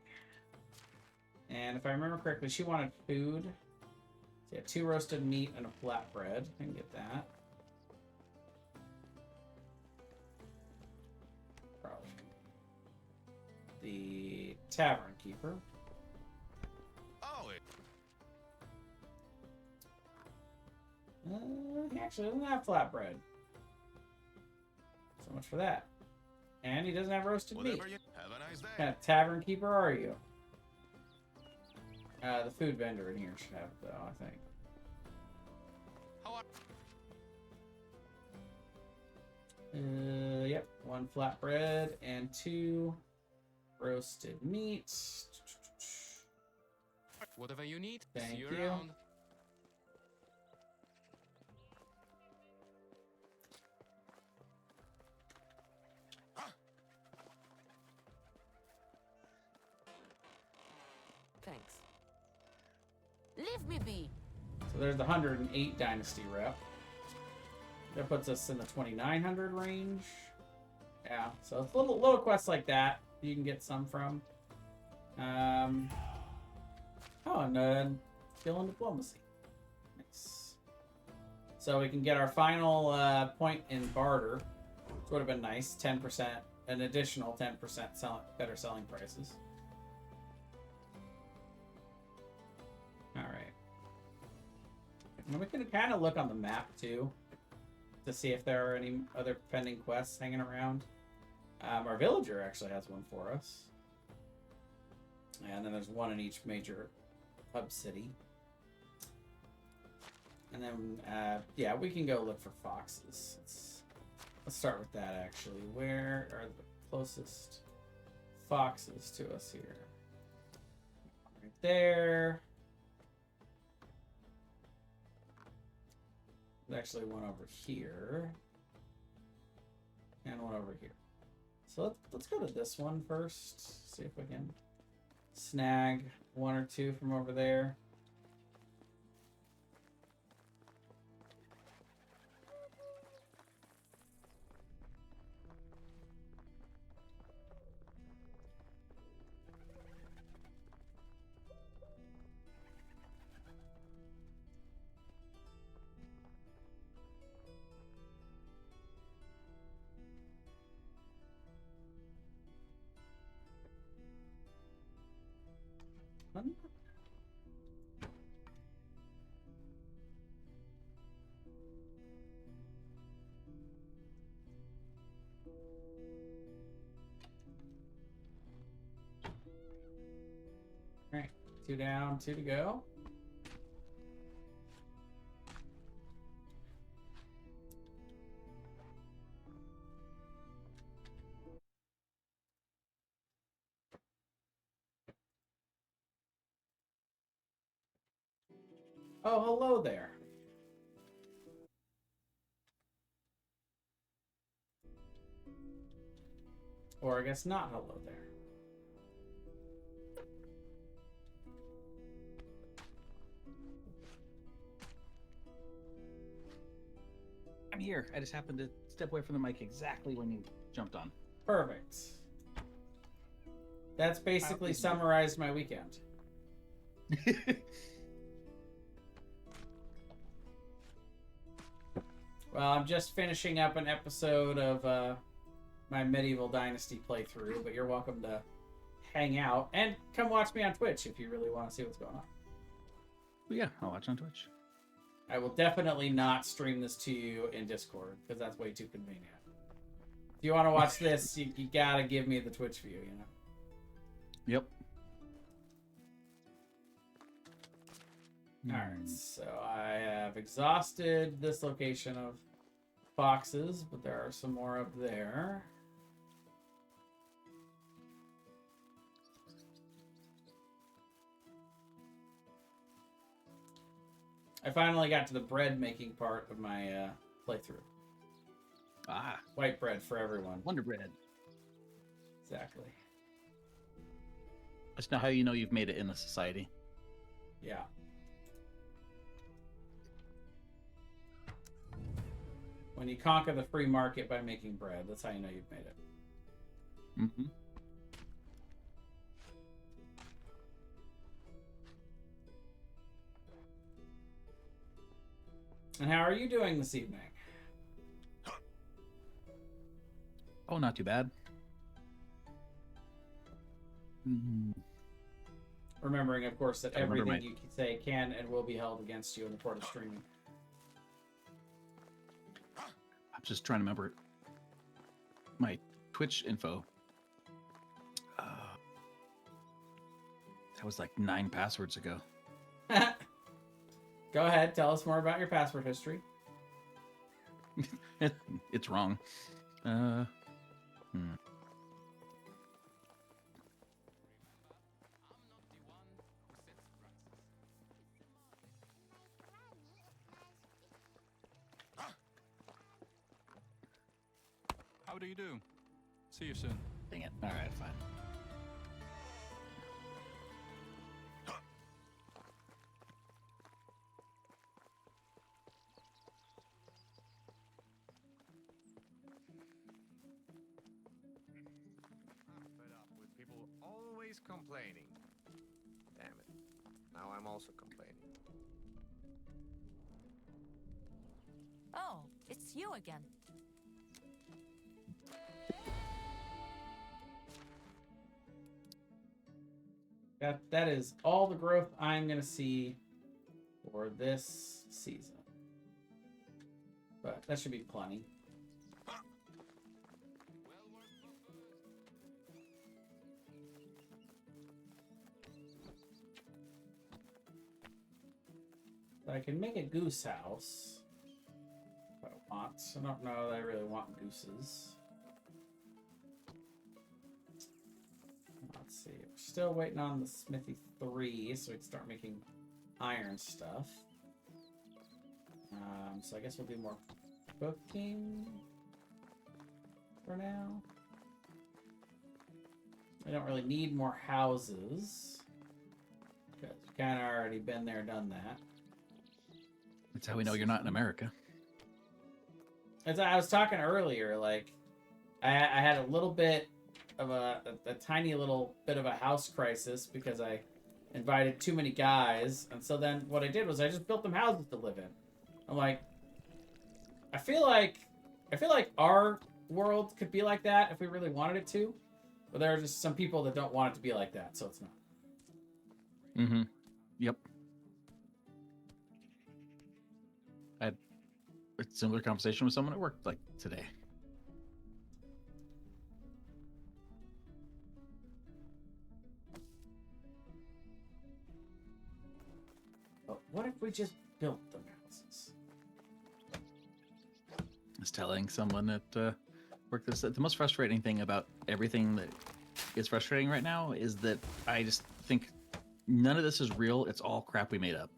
And if I remember correctly, she wanted food. So yeah, 2 roasted meat and a flatbread. I can get that. Probably. The tavern keeper. Oh, He actually doesn't have flatbread. So much for that. And he doesn't have roasted meat. whatever you have a nice What day. kind of tavern keeper are you? The food vendor in here should have it, though, I think. How are Yep. 1 flatbread and 2 roasted meat. Whatever you need, Thank see you you. around. Thanks. Leave me be. So there's the 108 Dynasty rep. That puts us in the 2,900 range. Yeah, so it's little quests like that you can get some from. Oh, and skill and diplomacy. Nice. So we can get our final point in barter, which would have been nice. 10%, an additional 10% better selling prices. All right. And we can kind of look on the map too to see if there are any other pending quests hanging around. Our villager actually has one for us. And then there's 1 in each major hub city. And then, yeah, we can go look for foxes. Let's start with that, actually. Where are the closest foxes to us here? Right there. There's actually 1 over here. And 1 over here. So let's go to this one first. See if we can snag 1 or 2 from over there. 2 down, 2 to go. Oh, hello there. Or I guess not hello there. I'm here. I just happened to step away from the mic exactly when you jumped on. Perfect. That's basically summarized my weekend. Well, I'm just finishing up an episode of my medieval Dynasty playthrough, but you're welcome to hang out and come watch me on Twitch if you really want to see what's going on. Yeah, I'll watch on Twitch. I will definitely not stream this to you in Discord because that's way too convenient. If you want to watch this, you gotta give me the Twitch view, you know? Yep. Alright, so I have exhausted this location of boxes, but there are some more up there. I finally got to the bread making part of my playthrough. Ah, White bread for everyone. Wonder Bread. Exactly. That's not how you know you've made it in a society. Yeah. When you conquer the free market by making bread, that's how you know you've made it. Mm-hmm. And how are you doing this evening? Oh, not too bad. Remembering, of course, that I remember everything my- you can say can and will be held against you in the court of streaming. I'm just trying to remember my Twitch info. That was like 9 passwords ago. Go ahead, tell us more about your password history. It's wrong. How do you do? See you soon. Dang it. All right, fine. I'm fed up with people always complaining. Damn it. Now I'm also complaining. Oh, it's you again. That is all the growth I'm going to see for this season. But that should be plenty. I can make a goose house if I want. I don't know that I really want gooses. Let's see. We're still waiting on the Smithy 3 so we can start making iron stuff. So I guess we'll do more cooking for now. I don't really need more houses because we've kind of already been there, done that. That's how we know you're not in America. As I was talking earlier, like I had a little bit of a tiny little bit of a house crisis because I invited too many guys, and so then what I did was I just built them houses to live in. I'm like, I feel like our world could be like that if we really wanted it to, but there are just some people that don't want it to be like that, so it's not. Mm-hmm. Yep. I had a similar conversation with someone at work like today. we just built them houses? I was telling someone at work this, the most frustrating thing about everything that is frustrating right now is that I just think none of this is real. It's all crap we made up.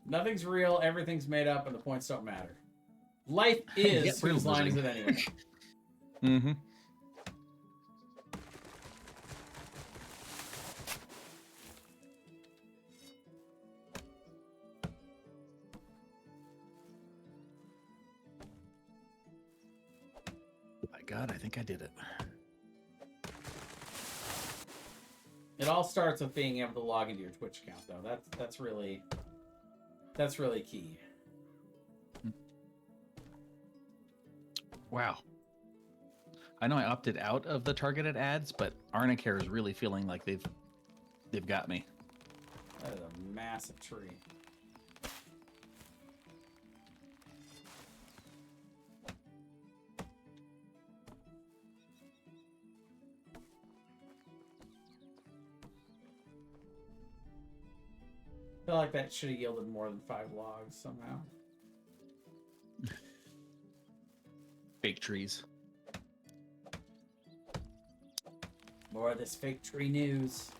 Nothing's real, everything's made up, and the points don't matter. Life is Yep, whose line is losing. it anyway? Mm-hmm. My God, I think I did it. It all starts with being able to log into your Twitch account, though. That's really key. Wow. I know I opted out of the targeted ads, but Arnicare is really feeling like they've got me. That is a massive tree. I feel like that should have yielded more than 5 logs somehow. Fake trees. More of this fake tree news.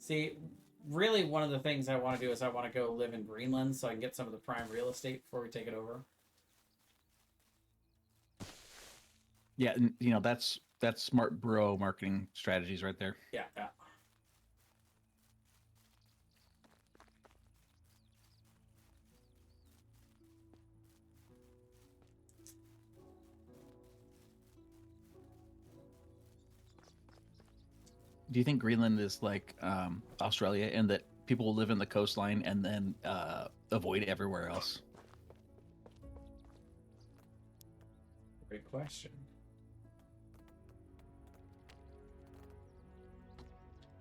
See, really one of the things I want to do is I want to go live in Greenland so I can get some of the prime real estate before we take it over. Yeah, and, you know, that's smart bro marketing strategies right there. Yeah, yeah. Do you think Greenland is like Australia in that people will live in the coastline and then avoid everywhere else? Great question.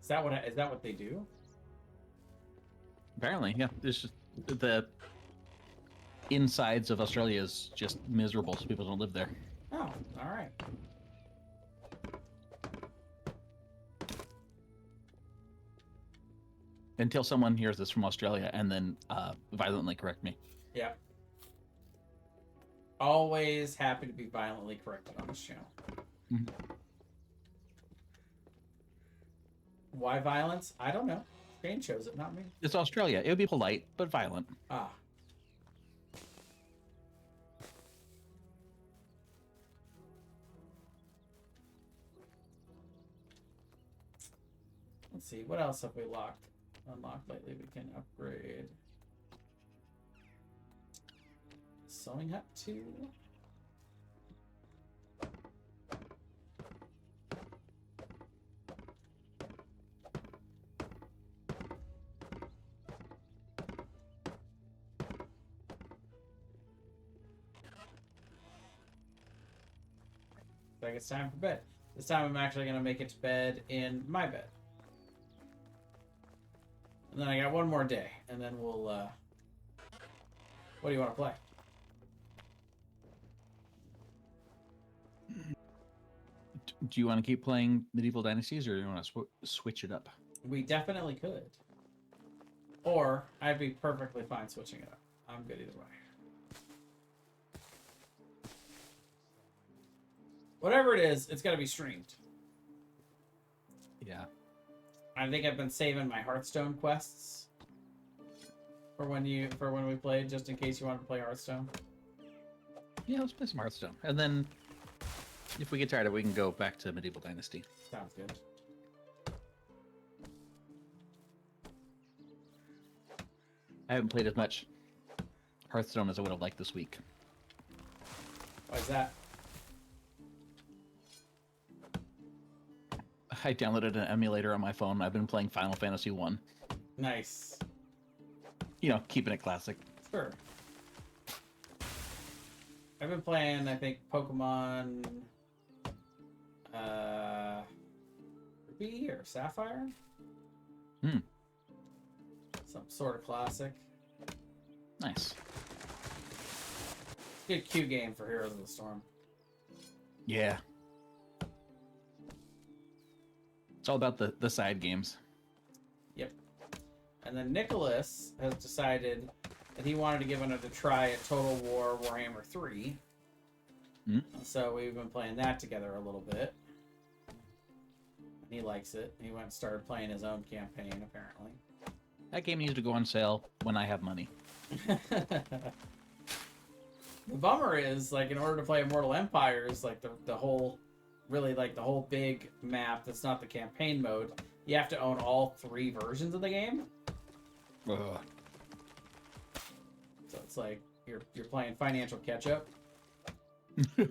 Is that what they do? Apparently, yeah. There's just the insides of Australia is just miserable, so people don't live there. Oh, all right. Until someone hears this from Australia and then violently correct me. Yeah. Always happy to be violently corrected on this channel. Mhm. Why violence? I don't know. Shane chose it, not me. It's Australia. It would be polite, but violent. Ah. Let's see. What else have we unlocked lately? We can upgrade. Sewing hut 2. Like it's time for bed. This time I'm actually going to make it to bed in my bed. And then I got one more day, and then we'll, what do you want to play? Do you want to keep playing Medieval Dynasties, or do you want to switch it up? We definitely could. Or, I'd be perfectly fine switching it up. I'm good either way. Whatever it is, it's got to be streamed. Yeah. I think I've been saving my Hearthstone quests for when we played, just in case you wanted to play Hearthstone. Yeah, let's play some Hearthstone. And then, if we get tired of it, we can go back to Medieval Dynasty. Sounds good. I haven't played as much Hearthstone as I would have liked this week. Why is that? I downloaded an emulator on my phone. I've been playing Final Fantasy 1. Nice. You know, keeping it classic. Sure. I've been playing, I think, Pokemon Ruby or Sapphire? Hmm. Some sort of classic. Nice. Good Q game for Heroes of the Storm. Yeah. It's all about the side games. Yep. And then Nicholas has decided that he wanted to give it a try at Total War Warhammer 3. Hmm? So we've been playing that together a little bit. And he likes it. He went and started playing his own campaign, apparently. That game needs to go on sale when I have money. The bummer is, like, in order to play Immortal Empires, like, the whole, really, like, the whole big map that's not the campaign mode, you have to own all 3 versions of the game. Ugh. So it's like, you're playing financial catch-up. It's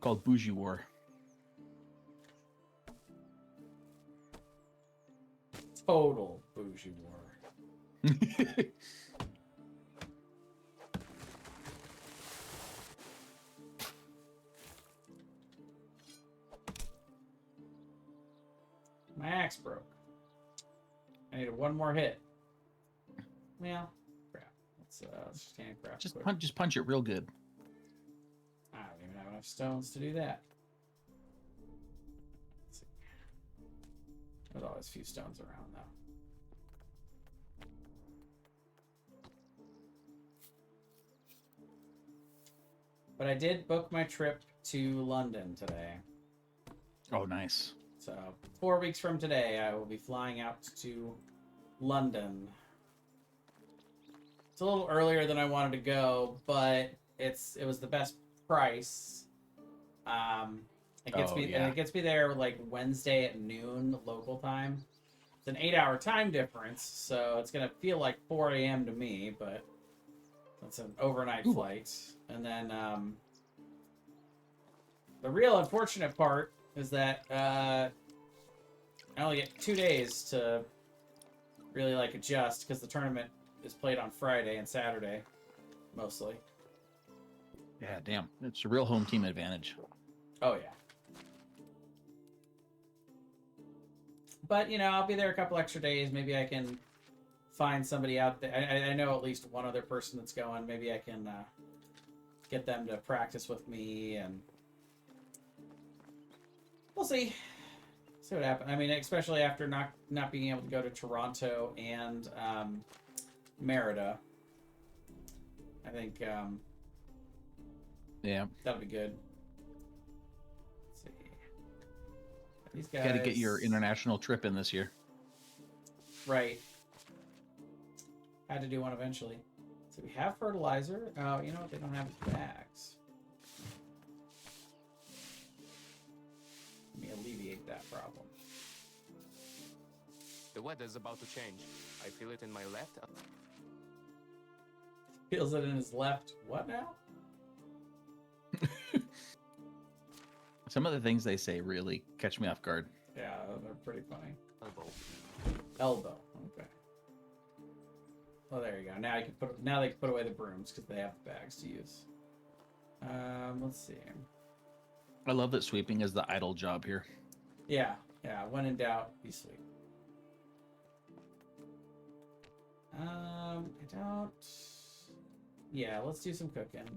called Bougie War. Total bougie war. My axe broke. I needed one more hit. Well, crap. Let's just handcraft Just quick. just punch it real good. I don't even have enough stones to do that. Let's see. There's always a few stones around, though. But I did book my trip to London today. Oh, nice. So 4 weeks from today, I will be flying out to London. It's a little earlier than I wanted to go, but it was the best price. It gets me there like Wednesday at noon local time. It's an 8-hour time difference, so it's gonna feel like 4 a.m. to me, but it's an overnight flight. And then the real unfortunate part is that I only get 2 days to really like adjust because the tournament is played on Friday and Saturday mostly. Yeah, damn. It's a real home team advantage. Oh yeah. But you know, I'll be there a couple extra days. Maybe I can find somebody out there. I know at least one other person that's going. Maybe I can get them to practice with me, and we'll see. See what happens. I mean, especially after not being able to go to Toronto and Merida. I think Yeah. that'll be good. Let's see. These guys Got to get your international trip in this year. Right. Had to do one eventually. So we have fertilizer. Oh, you know what? They don't have bags. Let me alleviate that problem. The weather's about to change. I feel it in my left. Feels it in his left. What now? Some of the things they say really catch me off guard. Yeah, they're pretty funny. Elbow. Elbow. Okay. Well, there you go. Now they can put away the brooms because they have the bags to use. Let's see. I love that sweeping is the idle job here. Yeah. When in doubt, be sweet. I don't. Yeah, let's do some cooking.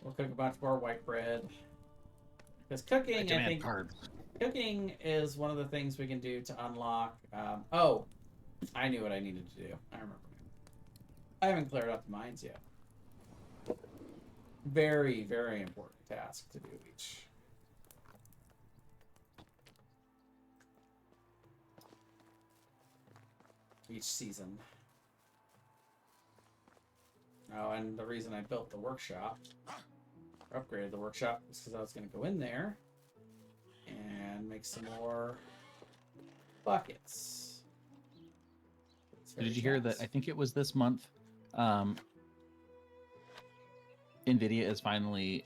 We'll cook a bunch more white bread. Because cooking, I think, cooking is one of the things we can do to unlock. Oh, I knew what I needed to do. I remember. I haven't cleared out the mines yet. Very, very important task to do each season. Oh, and the reason I built the workshop, or upgraded the workshop, is because I was going to go in there and make some more buckets. Did you hear that? I think it was this month. NVIDIA is finally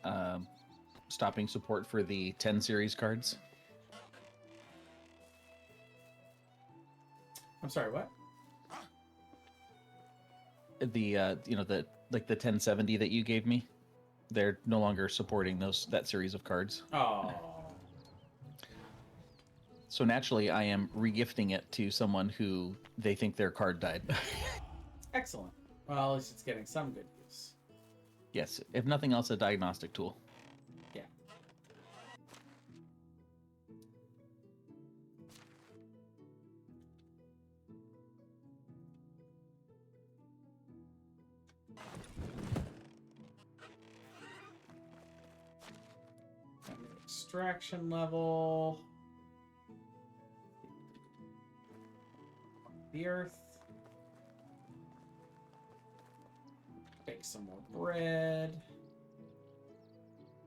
stopping support for the 10 series cards. I'm sorry, what? The the 1070 that you gave me, they're no longer supporting that series of cards. Oh. So naturally, I am regifting it to someone who they think their card died. Excellent. Well, at least it's getting some good use. Yes, if nothing else, a diagnostic tool. Yeah. And the extraction level. The earth. Bake some more bread.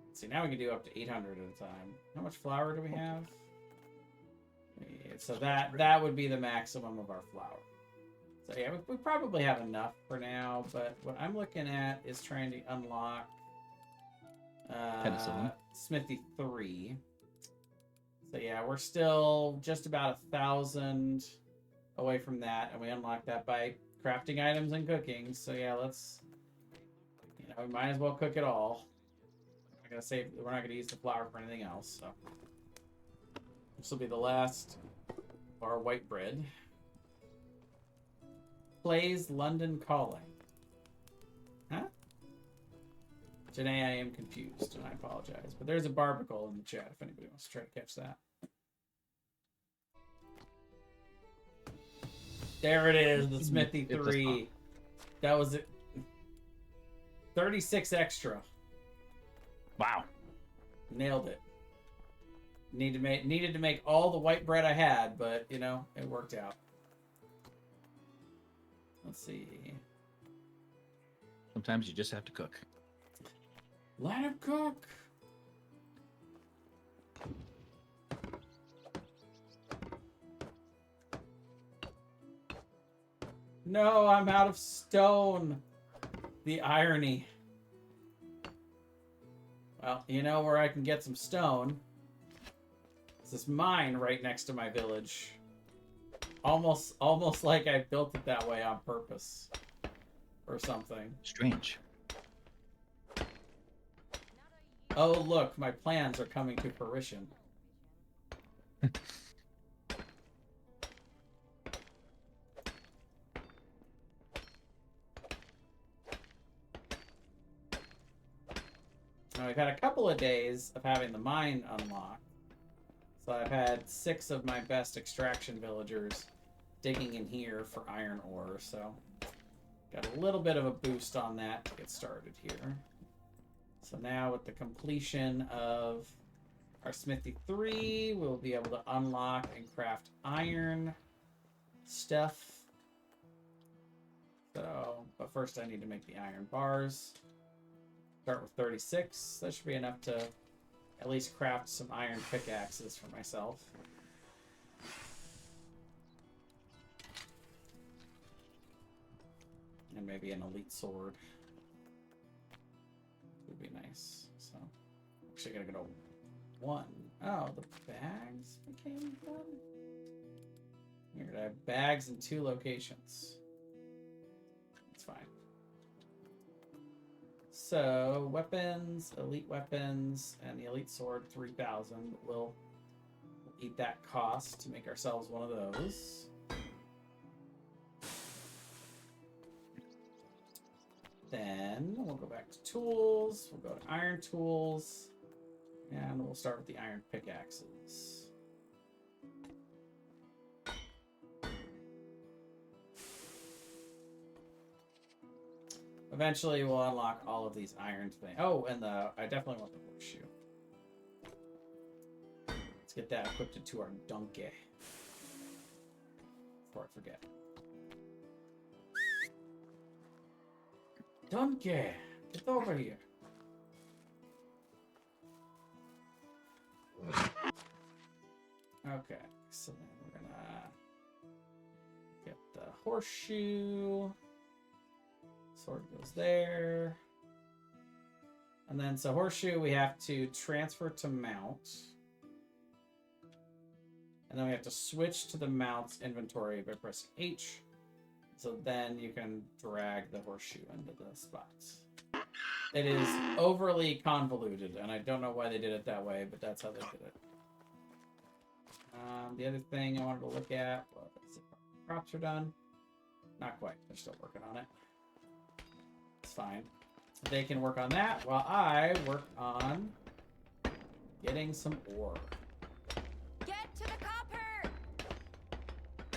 Let's see, now we can do up to 800 at a time. How much flour do we have? So that would be the maximum of our flour. So yeah, we probably have enough for now, but what I'm looking at is trying to unlock Penicillin. Smithy 3. So yeah, we're still just about 1,000 away from that, and we unlock that by crafting items and cooking. So yeah, let's, we might as well cook it all. We're not gonna use the flour for anything else. So this will be the last of our white bread. Plays London Calling. Huh? Janae, I am confused, and I apologize. But there's a barbacle in the chat if anybody wants to try to catch that. There it is, the Smithy 3. That was it. 36 extra. Wow. Nailed it. Needed to make all the white bread I had, but it worked out. Let's see. Sometimes you just have to cook. Let him cook. No, I'm out of stone. The irony. Well, you know where I can get some stone? It's this mine right next to my village. Almost like I built it that way on purpose. Or something. Strange. Oh, look, my plans are coming to fruition. Now, we've had a couple of days of having the mine unlocked. So I've had 6 of my best extraction villagers digging in here for iron ore, so got a little bit of a boost on that to get started here. So now with the completion of our Smithy 3, we'll be able to unlock and craft iron stuff. So, but first I need to make the iron bars. Start with 36. That should be enough to at least craft some iron pickaxes for myself. And maybe an elite sword. Would be nice. So, actually gotta go to 1. Oh, the bags became 1? Weird, I have bags in 2 locations. That's fine. So, weapons, elite weapons, and the elite sword 3,000. We'll eat that cost to make ourselves one of those. Then we'll go back to tools. We'll go to iron tools. And we'll start with the iron pickaxes. Eventually, we'll unlock all of these iron things. Oh, and I definitely want the horseshoe. Let's get that equipped into our donkey. Before I forget. Donkey, get over here. Okay, so then we're gonna get the horseshoe. Sword goes there. And then, so horseshoe we have to transfer to mount. And then we have to switch to the mount's inventory by pressing H. So then you can drag the horseshoe into the spots. It is overly convoluted, and I don't know why they did it that way, but that's how they did it. The other thing I wanted to look at was if crops are done. Not quite. They're still working on it. It's fine. they can work on that while I work on getting some ore. Get to the copper!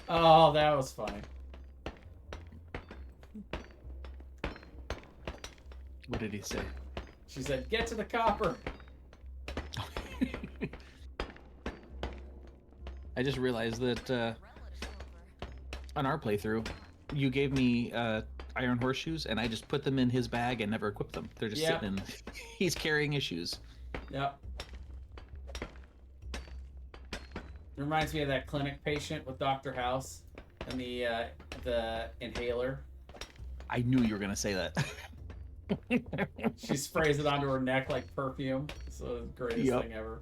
Oh, that was funny. What did he say? She said, "Get to the copper." I just realized that Relish over. on our playthrough, you gave me iron horseshoes, and I just put them in his bag and never equipped them. They're just Yeah. sitting in. He's carrying his shoes. Yep. Reminds me of that clinic patient with Dr. House and the inhaler. I knew you were gonna say that. She sprays it onto her neck like perfume. It's the greatest Yep. thing ever.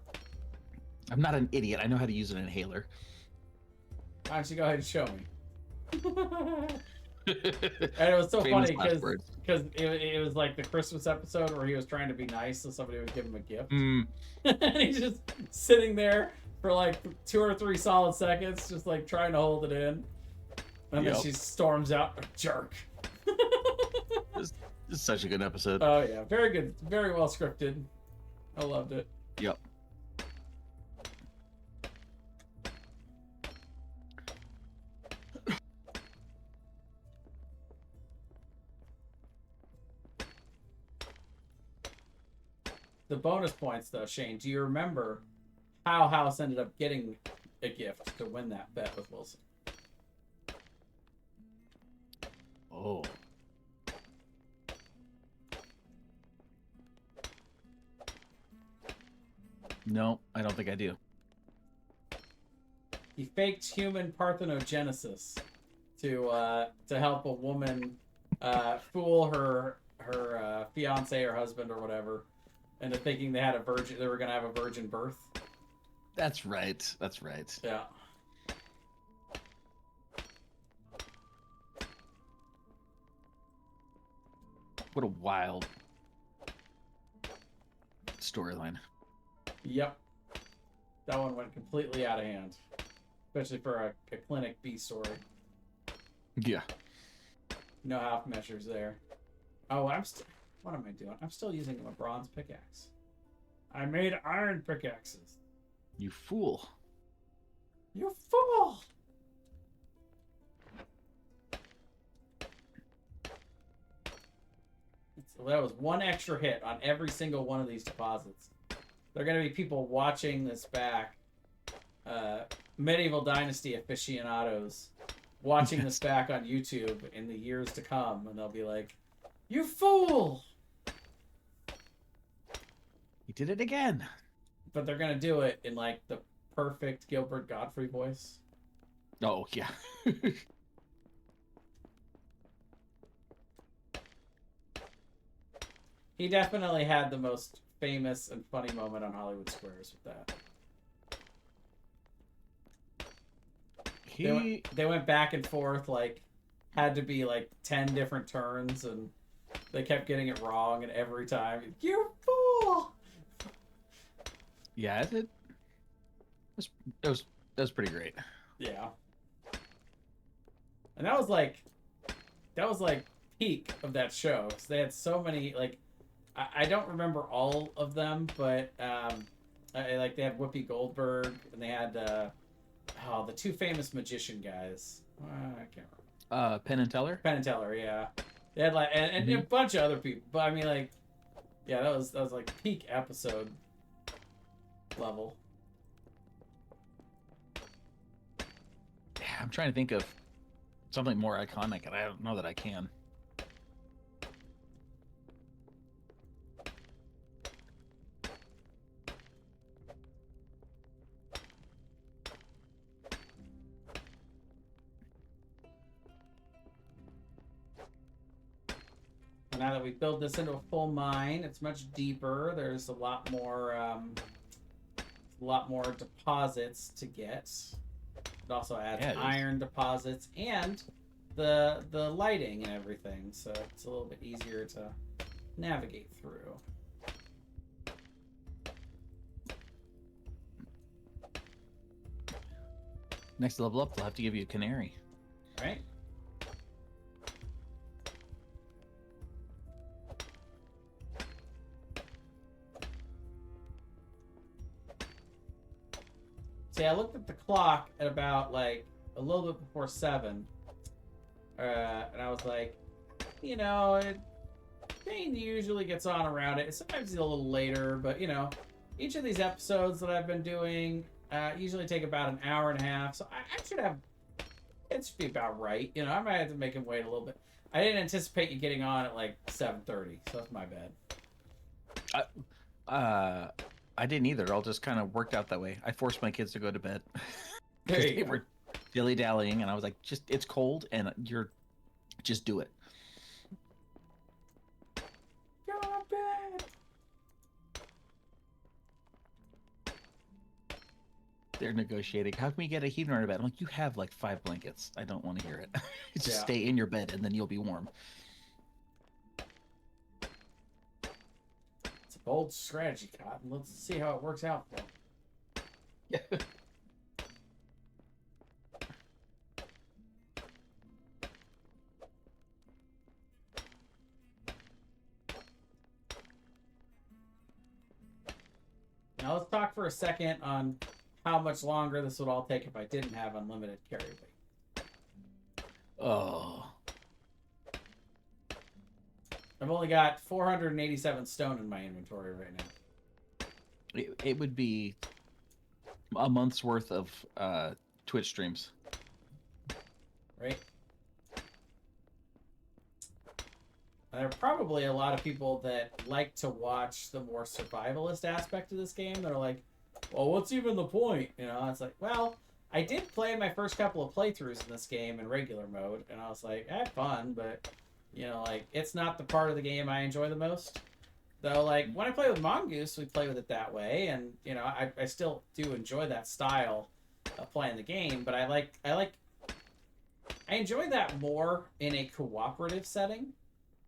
I'm not an idiot. I know how to use an inhaler. Why don't you go ahead and show me? And it was so Famous funny last words. because it was like the Christmas episode where he was trying to be nice, so somebody would give him a gift. Mm, And he's just sitting there for like 2 or 3 solid seconds, just like trying to hold it in. And then Yep. she storms out, a jerk. this is such a good episode. Oh yeah, very good, very well scripted. I loved it. Yep. The bonus points though, Shane, do you remember how House ended up getting a gift to win that bet with Wilson? Oh. No, I don't think I do. He faked human parthenogenesis to help a woman fool her fiance or husband or whatever into thinking they were gonna have a virgin birth. That's right. That's right. Yeah. What a wild storyline. Yep. That one went completely out of hand, especially for a Clinic B story. Yeah. No half measures there. Oh, what am I doing? I'm still using a bronze pickaxe. I made iron pickaxes. You fool. You fool! So that was one extra hit on every single one of these deposits. There are going to be people watching this back, medieval dynasty aficionados, watching this back on YouTube in the years to come, and they'll be like, "You fool!" You did it again. But they're going to do it in like the perfect Gilbert Godfrey voice. Oh, yeah. He definitely had the most famous and funny moment on Hollywood Squares with that. They went back and forth, like, had to be like 10 different turns, and they kept getting it wrong, and every time, "You fool!" Yeah, that was pretty great. Yeah. And that was like peak of that show. 'Cause they had so many, like, I don't remember all of them, but like they had Whoopi Goldberg, and they had the 2 famous magician guys. I can't remember. Penn and Teller? Penn and Teller, yeah. They had like and a bunch of other people, but I mean, like, yeah, that was like peak episode level. Yeah, I'm trying to think of something more iconic, and I don't know that I can. Now that we built this into a full mine, it's much deeper. There's a lot more deposits to get. It also adds Yeah, it is. iron deposits and the lighting and everything, so it's a little bit easier to navigate through. Next level up, they'll have to give you a canary. Right? See, I looked at the clock at about like a little bit before 7, and I was like, you know, Bane usually gets on around it. Sometimes he's a little later, but you know, each of these episodes that I've been doing usually take about an hour and a half, so I should have. It should be about right. You know, I might have to make him wait a little bit. I didn't anticipate you getting on at like 7:30, so that's my bad. I didn't either. It all just kind of worked out that way. I forced my kids to go to bed There because you they go. were dilly-dallying, and I was like, just it's cold, and just do it. Go to bed. They're negotiating. How can we get a heater in our bed? I'm like, you have like 5 blankets. I don't want to hear it. Just Yeah. stay in your bed, and then you'll be warm. It's a bold strategy, Cotton. Let's see how it works out for him. Yeah. Now let's talk for a second on how much longer this would all take if I didn't have unlimited carry weight. Oh. I've only got 487 stone in my inventory right now. It would be a month's worth of Twitch streams. Right? And there are probably a lot of people that like to watch the more survivalist aspect of this game. They're like, well, what's even the point? You know, it's like, well, I did play my first couple of playthroughs in this game in regular mode, and I was like, I had fun, but, you know, like, it's not the part of the game I enjoy the most. Though, like, when I play with Mongoose, we play with it that way, and, you know, I still do enjoy that style of playing the game, but I enjoy that more in a cooperative setting,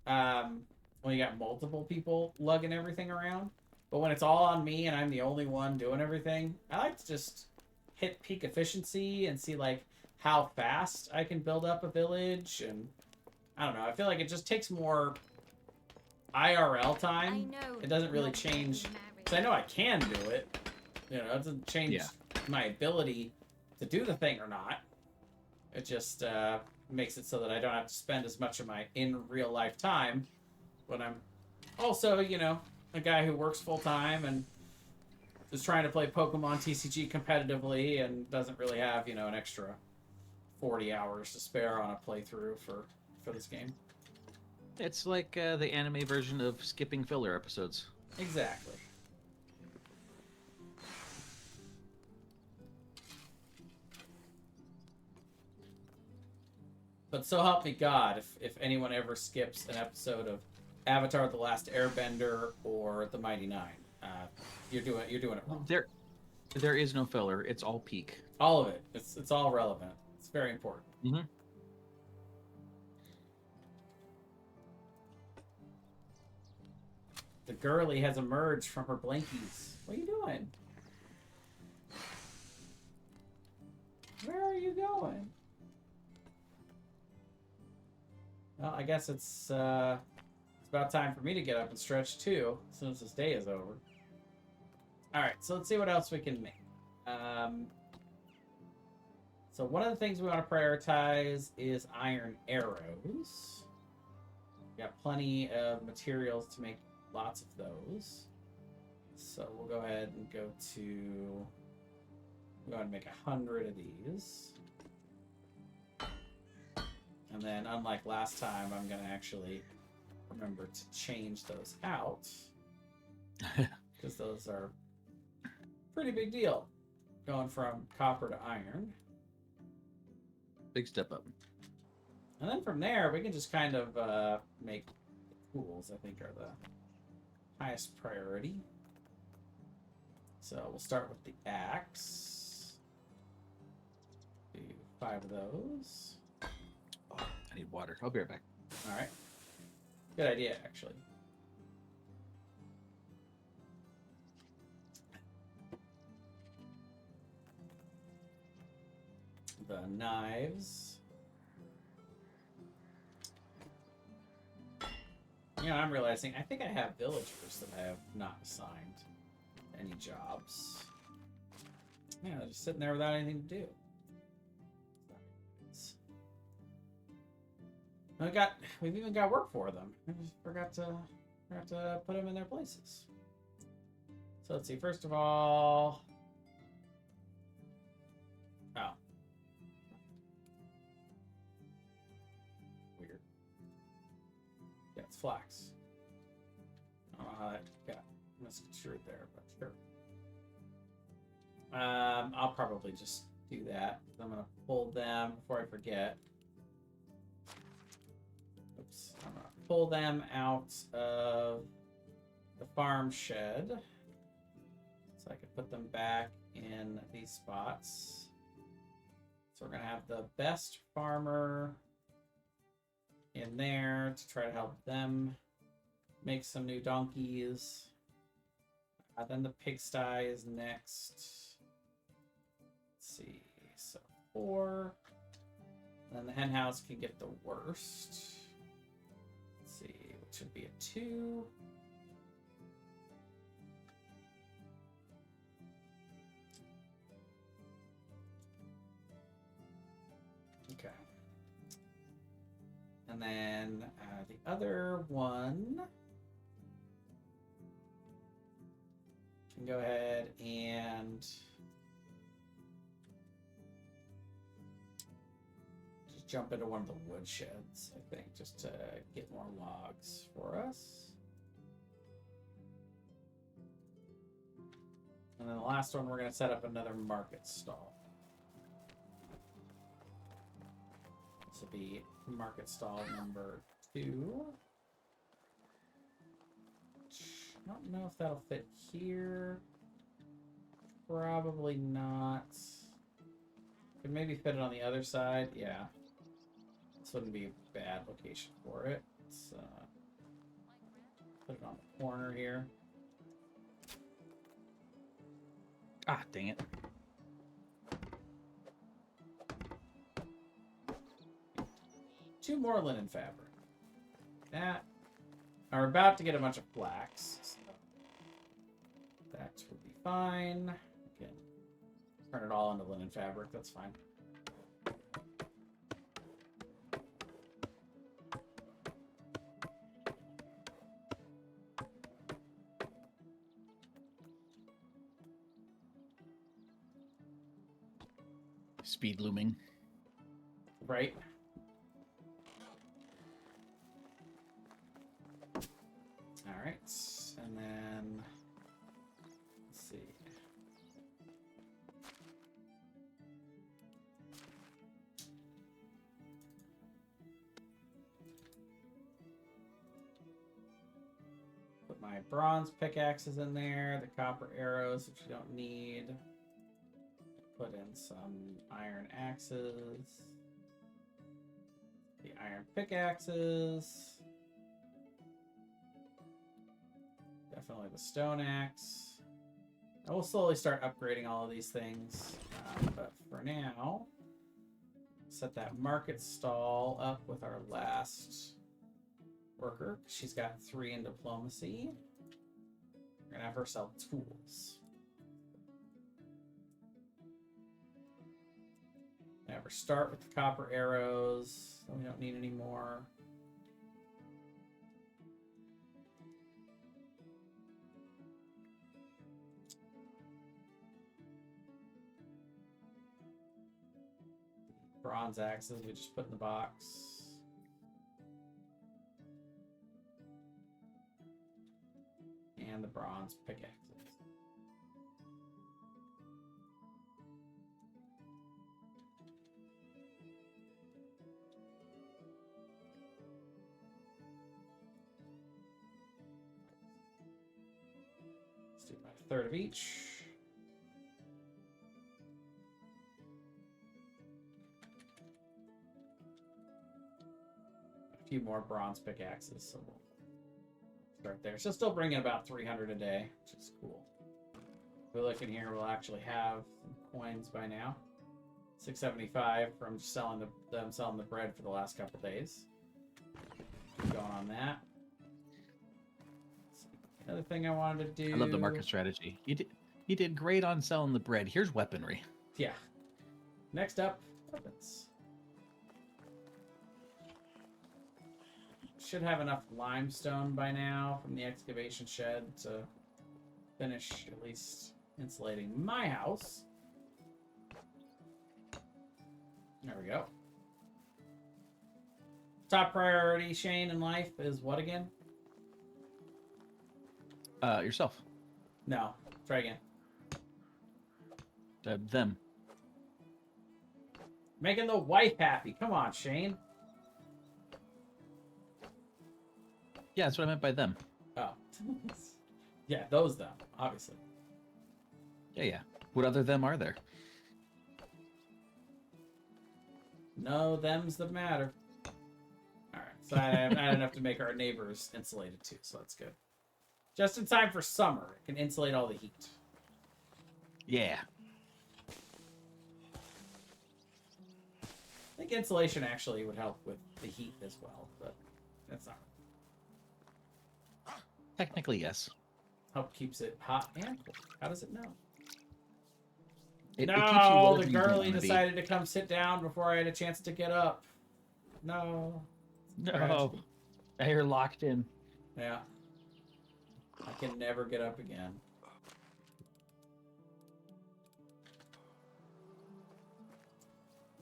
when you got multiple people lugging everything around. But when it's all on me and I'm the only one doing everything, I like to just hit peak efficiency and see, like, how fast I can build up a village, and I don't know, I feel like it just takes more IRL time. It doesn't really change, because I know I can do it. You know, it doesn't change my ability to do the thing or not. It just makes it so that I don't have to spend as much of my in real life time when I'm also, you know, a guy who works full time and is trying to play Pokemon TCG competitively and doesn't really have, you know, an extra 40 hours to spare on a playthrough for this game. It's like the anime version of skipping filler episodes. Exactly. But so help me God, if anyone ever skips an episode of Avatar: The Last Airbender or The Mighty Nine, you're doing it wrong. There is no filler. It's all peak. All of it. It's all relevant. It's very important. Mm-hmm. The girly has emerged from her blankies. What are you doing? Where are you going? Well, I guess it's about time for me to get up and stretch too, as soon as this day is over. Alright, so let's see what else we can make. So one of the things we want to prioritize is iron arrows. We got plenty of materials to make lots of those. So we'll go ahead and go ahead and make 100 of these. And then, unlike last time, I'm going to actually remember to change those out. Because those are a pretty big deal. Going from copper to iron. Big step up. And then from there, we can just kind of make tools, I think, are the highest priority. So we'll start with the axe. Do 5 of those. I need water. I'll be right back. Alright. Good idea, actually. The knives. You know, I'm realizing, I think I have villagers that I have not assigned any jobs. Yeah, they're just sitting there without anything to do. We've even got work for them. I just forgot to put them in their places. So let's see. First of all, oh, weird. Yeah, it's flax. I don't know how that got misconstrued there, but sure. I'll probably just do that. I'm gonna pull them before I forget. Oops. I'm gonna pull them out of the farm shed so I can put them back in these spots. So we're gonna have the best farmer in there to try to help them make some new donkeys. Then the pigsty is next. Let's see, so 4. Then the hen house can get the worst. Let's see, which would be a 2. Okay. And then the other one can go ahead and just jump into one of the wood sheds, I think, just to get more logs for us. And then the last one, we're going to set up another market stall. This will be market stall number 2. I don't know if that'll fit here. Probably not. Could maybe fit it on the other side. Yeah. This wouldn't be a bad location for it. Let's put it on the corner here. Ah, dang it. Two more linen fabric. That. We're about to get a bunch of flax. So that would be fine. Again, turn it all into linen fabric. That's fine. Speed looming. Right? Alright, and then let's see. Put my bronze pickaxes in there, the copper arrows, which you don't need. Put in some iron axes. The iron pickaxes. Definitely the stone axe. I will slowly start upgrading all of these things. But for now, set that market stall up with our last worker. She's got 3 in diplomacy. We're going to have her sell tools. Have her start with the copper arrows. So we don't need any more. Bronze axes we just put in the box. And the bronze pickaxes. Let's do about a third of each. A few more bronze pickaxes, so we'll start there. So still bringing about 300 a day, which is cool. If we look in here, we'll actually have some coins by now. 675 from selling them selling the bread for the last couple days. Keep going on that. Another thing I wanted to do. I love the market strategy. You did great on selling the bread. Here's weaponry. Yeah. Next up, weapons. Should have enough limestone by now from the excavation shed to finish at least insulating my house. There we go. Top priority, Shane, in life is what again? Yourself. No. Try again. Them. Making the wife happy. Come on, Shane. Yeah, that's what I meant by them. Oh. Yeah, those them, obviously. Yeah. What other them are there? No, them's that matter. Alright, so I had enough to make our neighbors insulated too, so that's good. Just in time for summer. It can insulate all the heat. Yeah. I think insulation actually would help with the heat as well, but that's not. Technically, yes. Help keeps it hot and cold. How does it know? It keeps you No, wherever the you don't girlie wanna be. decided to come sit down before I had a chance to get up. No. No. Now you're locked in. Yeah. I can never get up again.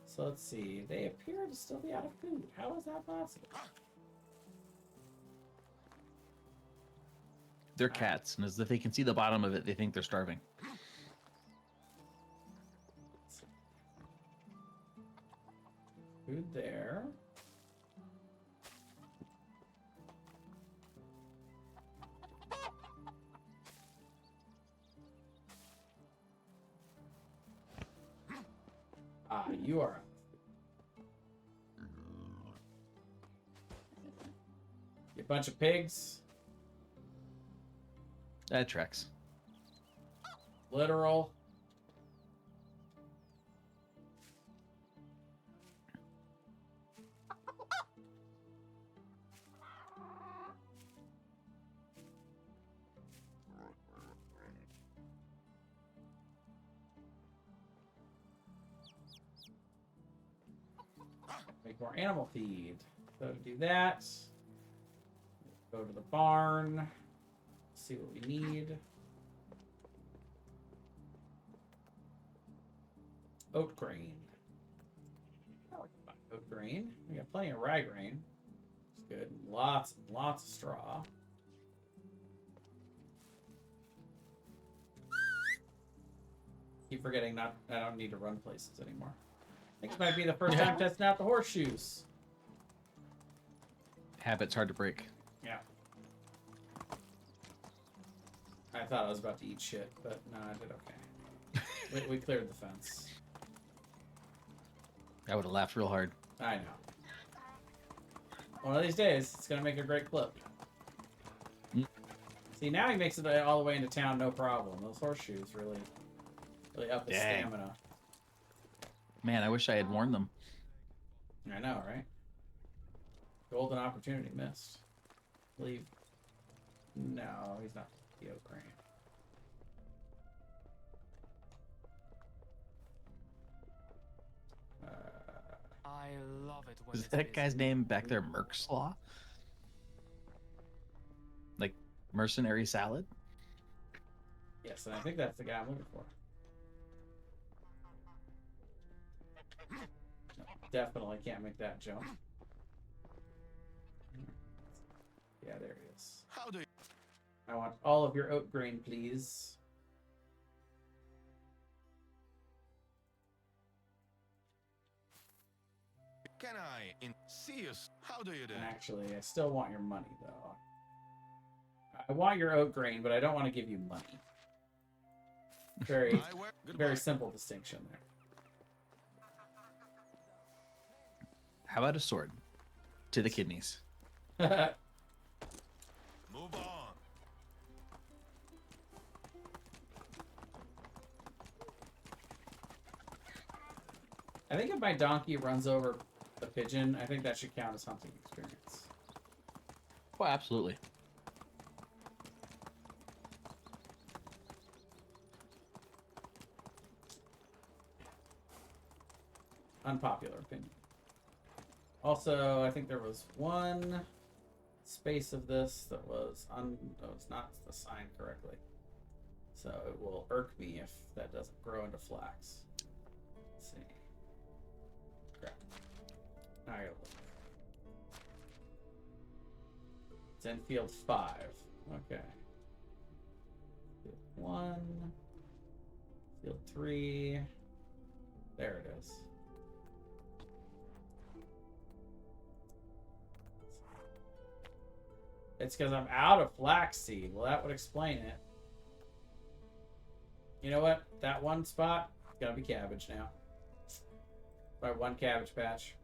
So let's see. They appear to still be out of food. How is that possible? They're cats, and as if they can see the bottom of it, they think they're starving. Food there. Ah, you are. You bunch of pigs. That tracks. Literal. Make more animal feed. So to do that, go to the barn, see what we need. Oat grain. I like to buy oat grain. We got plenty of rye grain. It's good. Lots and lots of straw. Keep forgetting I don't need to run places anymore. I think it might be the first time testing out the horseshoes. Habit's hard to break. Yeah. I thought I was about to eat shit, but no, I did okay. we cleared the fence. I would have laughed real hard. I know. One of these days, it's gonna make a great clip. Mm. See, now he makes it all the way into town, no problem. Those horseshoes really up his Dang. stamina. Man, I wish I had worn them. I know, right? Golden opportunity missed. Leave. No, he's not the oat grain. I love it when Is it's that guy's busy. name back there Merkslaw? Like mercenary salad? Yes, and I think that's the guy I'm looking for. No, definitely can't make that jump. Yeah, there he is. How do you... I want all of your oat grain, please. Can I see you? How do you do? And actually, I still want your money, though. I want your oat grain, but I don't want to give you money. Very, I work. very simple distinction there. How about a sword? To the kidneys. Move on. I think if my donkey runs over a pigeon, I think that should count as hunting experience. Oh, absolutely. unpopular opinion. Also, I think there was one space of this that was not assigned correctly. So it will irk me if that doesn't grow into flax. Let's see. Crap. Now I gotta look. It's in field 5. Okay. Field 1. Field 3. There it is. It's because I'm out of flaxseed. Well, that would explain it. You know what? That one spot, it's gotta be cabbage now. By one cabbage patch.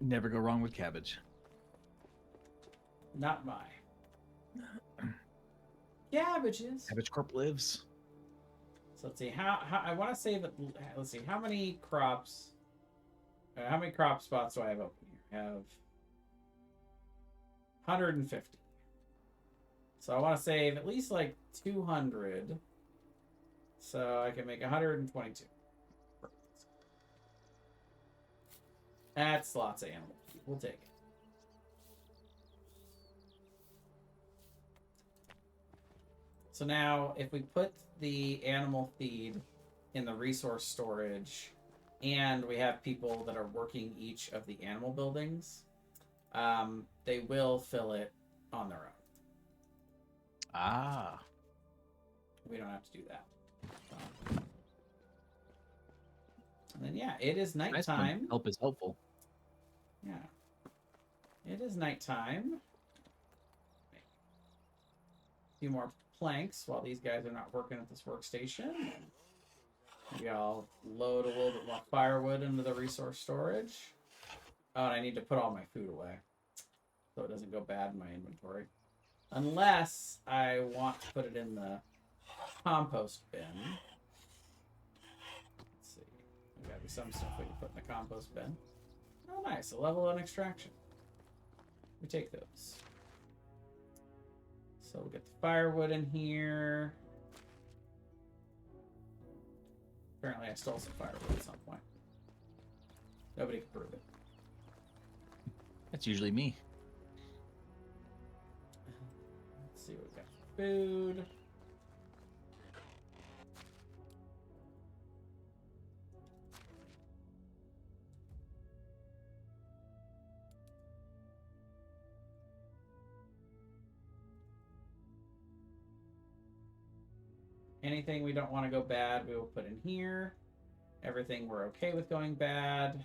Never go wrong with cabbage. Not mine. Cabbages. Cabbage Corp lives. So let's see. How I want to say that. Let's see. How many crops? How many crop spots do I have open here? I have 150. So I want to save at least like 200. So I can make 122. Perfect. That's lots of animal feed. We'll take it. So now, if we put the animal feed in the resource storage, and we have people that are working each of the animal buildings, they will fill it on their own. Ah. We don't have to do that. And then, yeah, it is Nice nighttime. when help is helpful. Yeah. It is nighttime. A few more planks while these guys are not working at this workstation. Maybe I'll load a little bit more firewood into the resource storage. Oh, and I need to put all my food away so it doesn't go bad in my inventory. Unless I want to put it in the compost bin. Let's see. There's gotta be some stuff we can put in the compost bin. Oh, nice. A level 1 extraction. We take those. So we'll get the firewood in here. Apparently I stole some firewood at some point. Nobody can prove it. That's usually me. Let's see what we got. Food. Anything we don't want to go bad, we will put in here. Everything we're okay with going bad,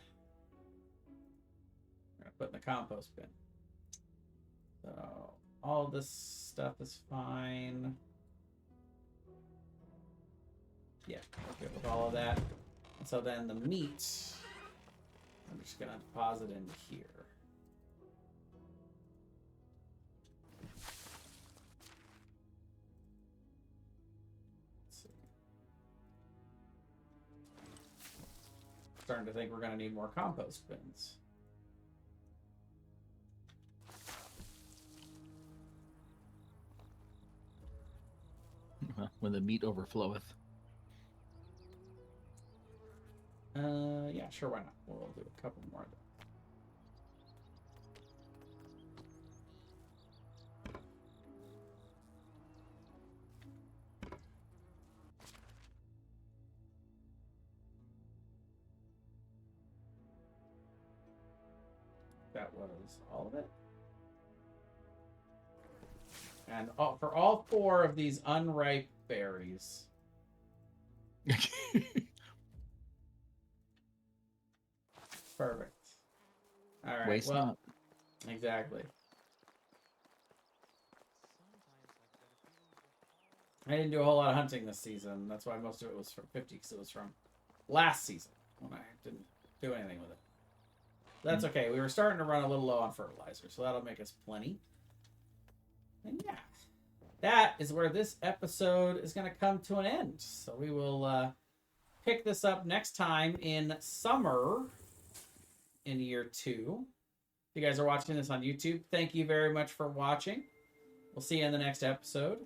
we're going to put in the compost bin. So all this stuff is fine. Yeah, we're good with all of that. And so then the meat, I'm just going to deposit into here. Starting to think we're going to need more compost bins. When the meat overfloweth. Yeah, sure, why not? We'll do a couple more of them. That was all of it. And for all 4 of these unripe berries. Perfect. All right. Waste well, not. Exactly. I didn't do a whole lot of hunting this season. That's why most of it was from 50, because it was from last season when I didn't do anything with it. That's okay. We were starting to run a little low on fertilizer, so that'll make us plenty. And yeah, that is where this episode is going to come to an end. So we will pick this up next time in summer in year 2. If you guys are watching this on YouTube, thank you very much for watching. We'll see you in the next episode.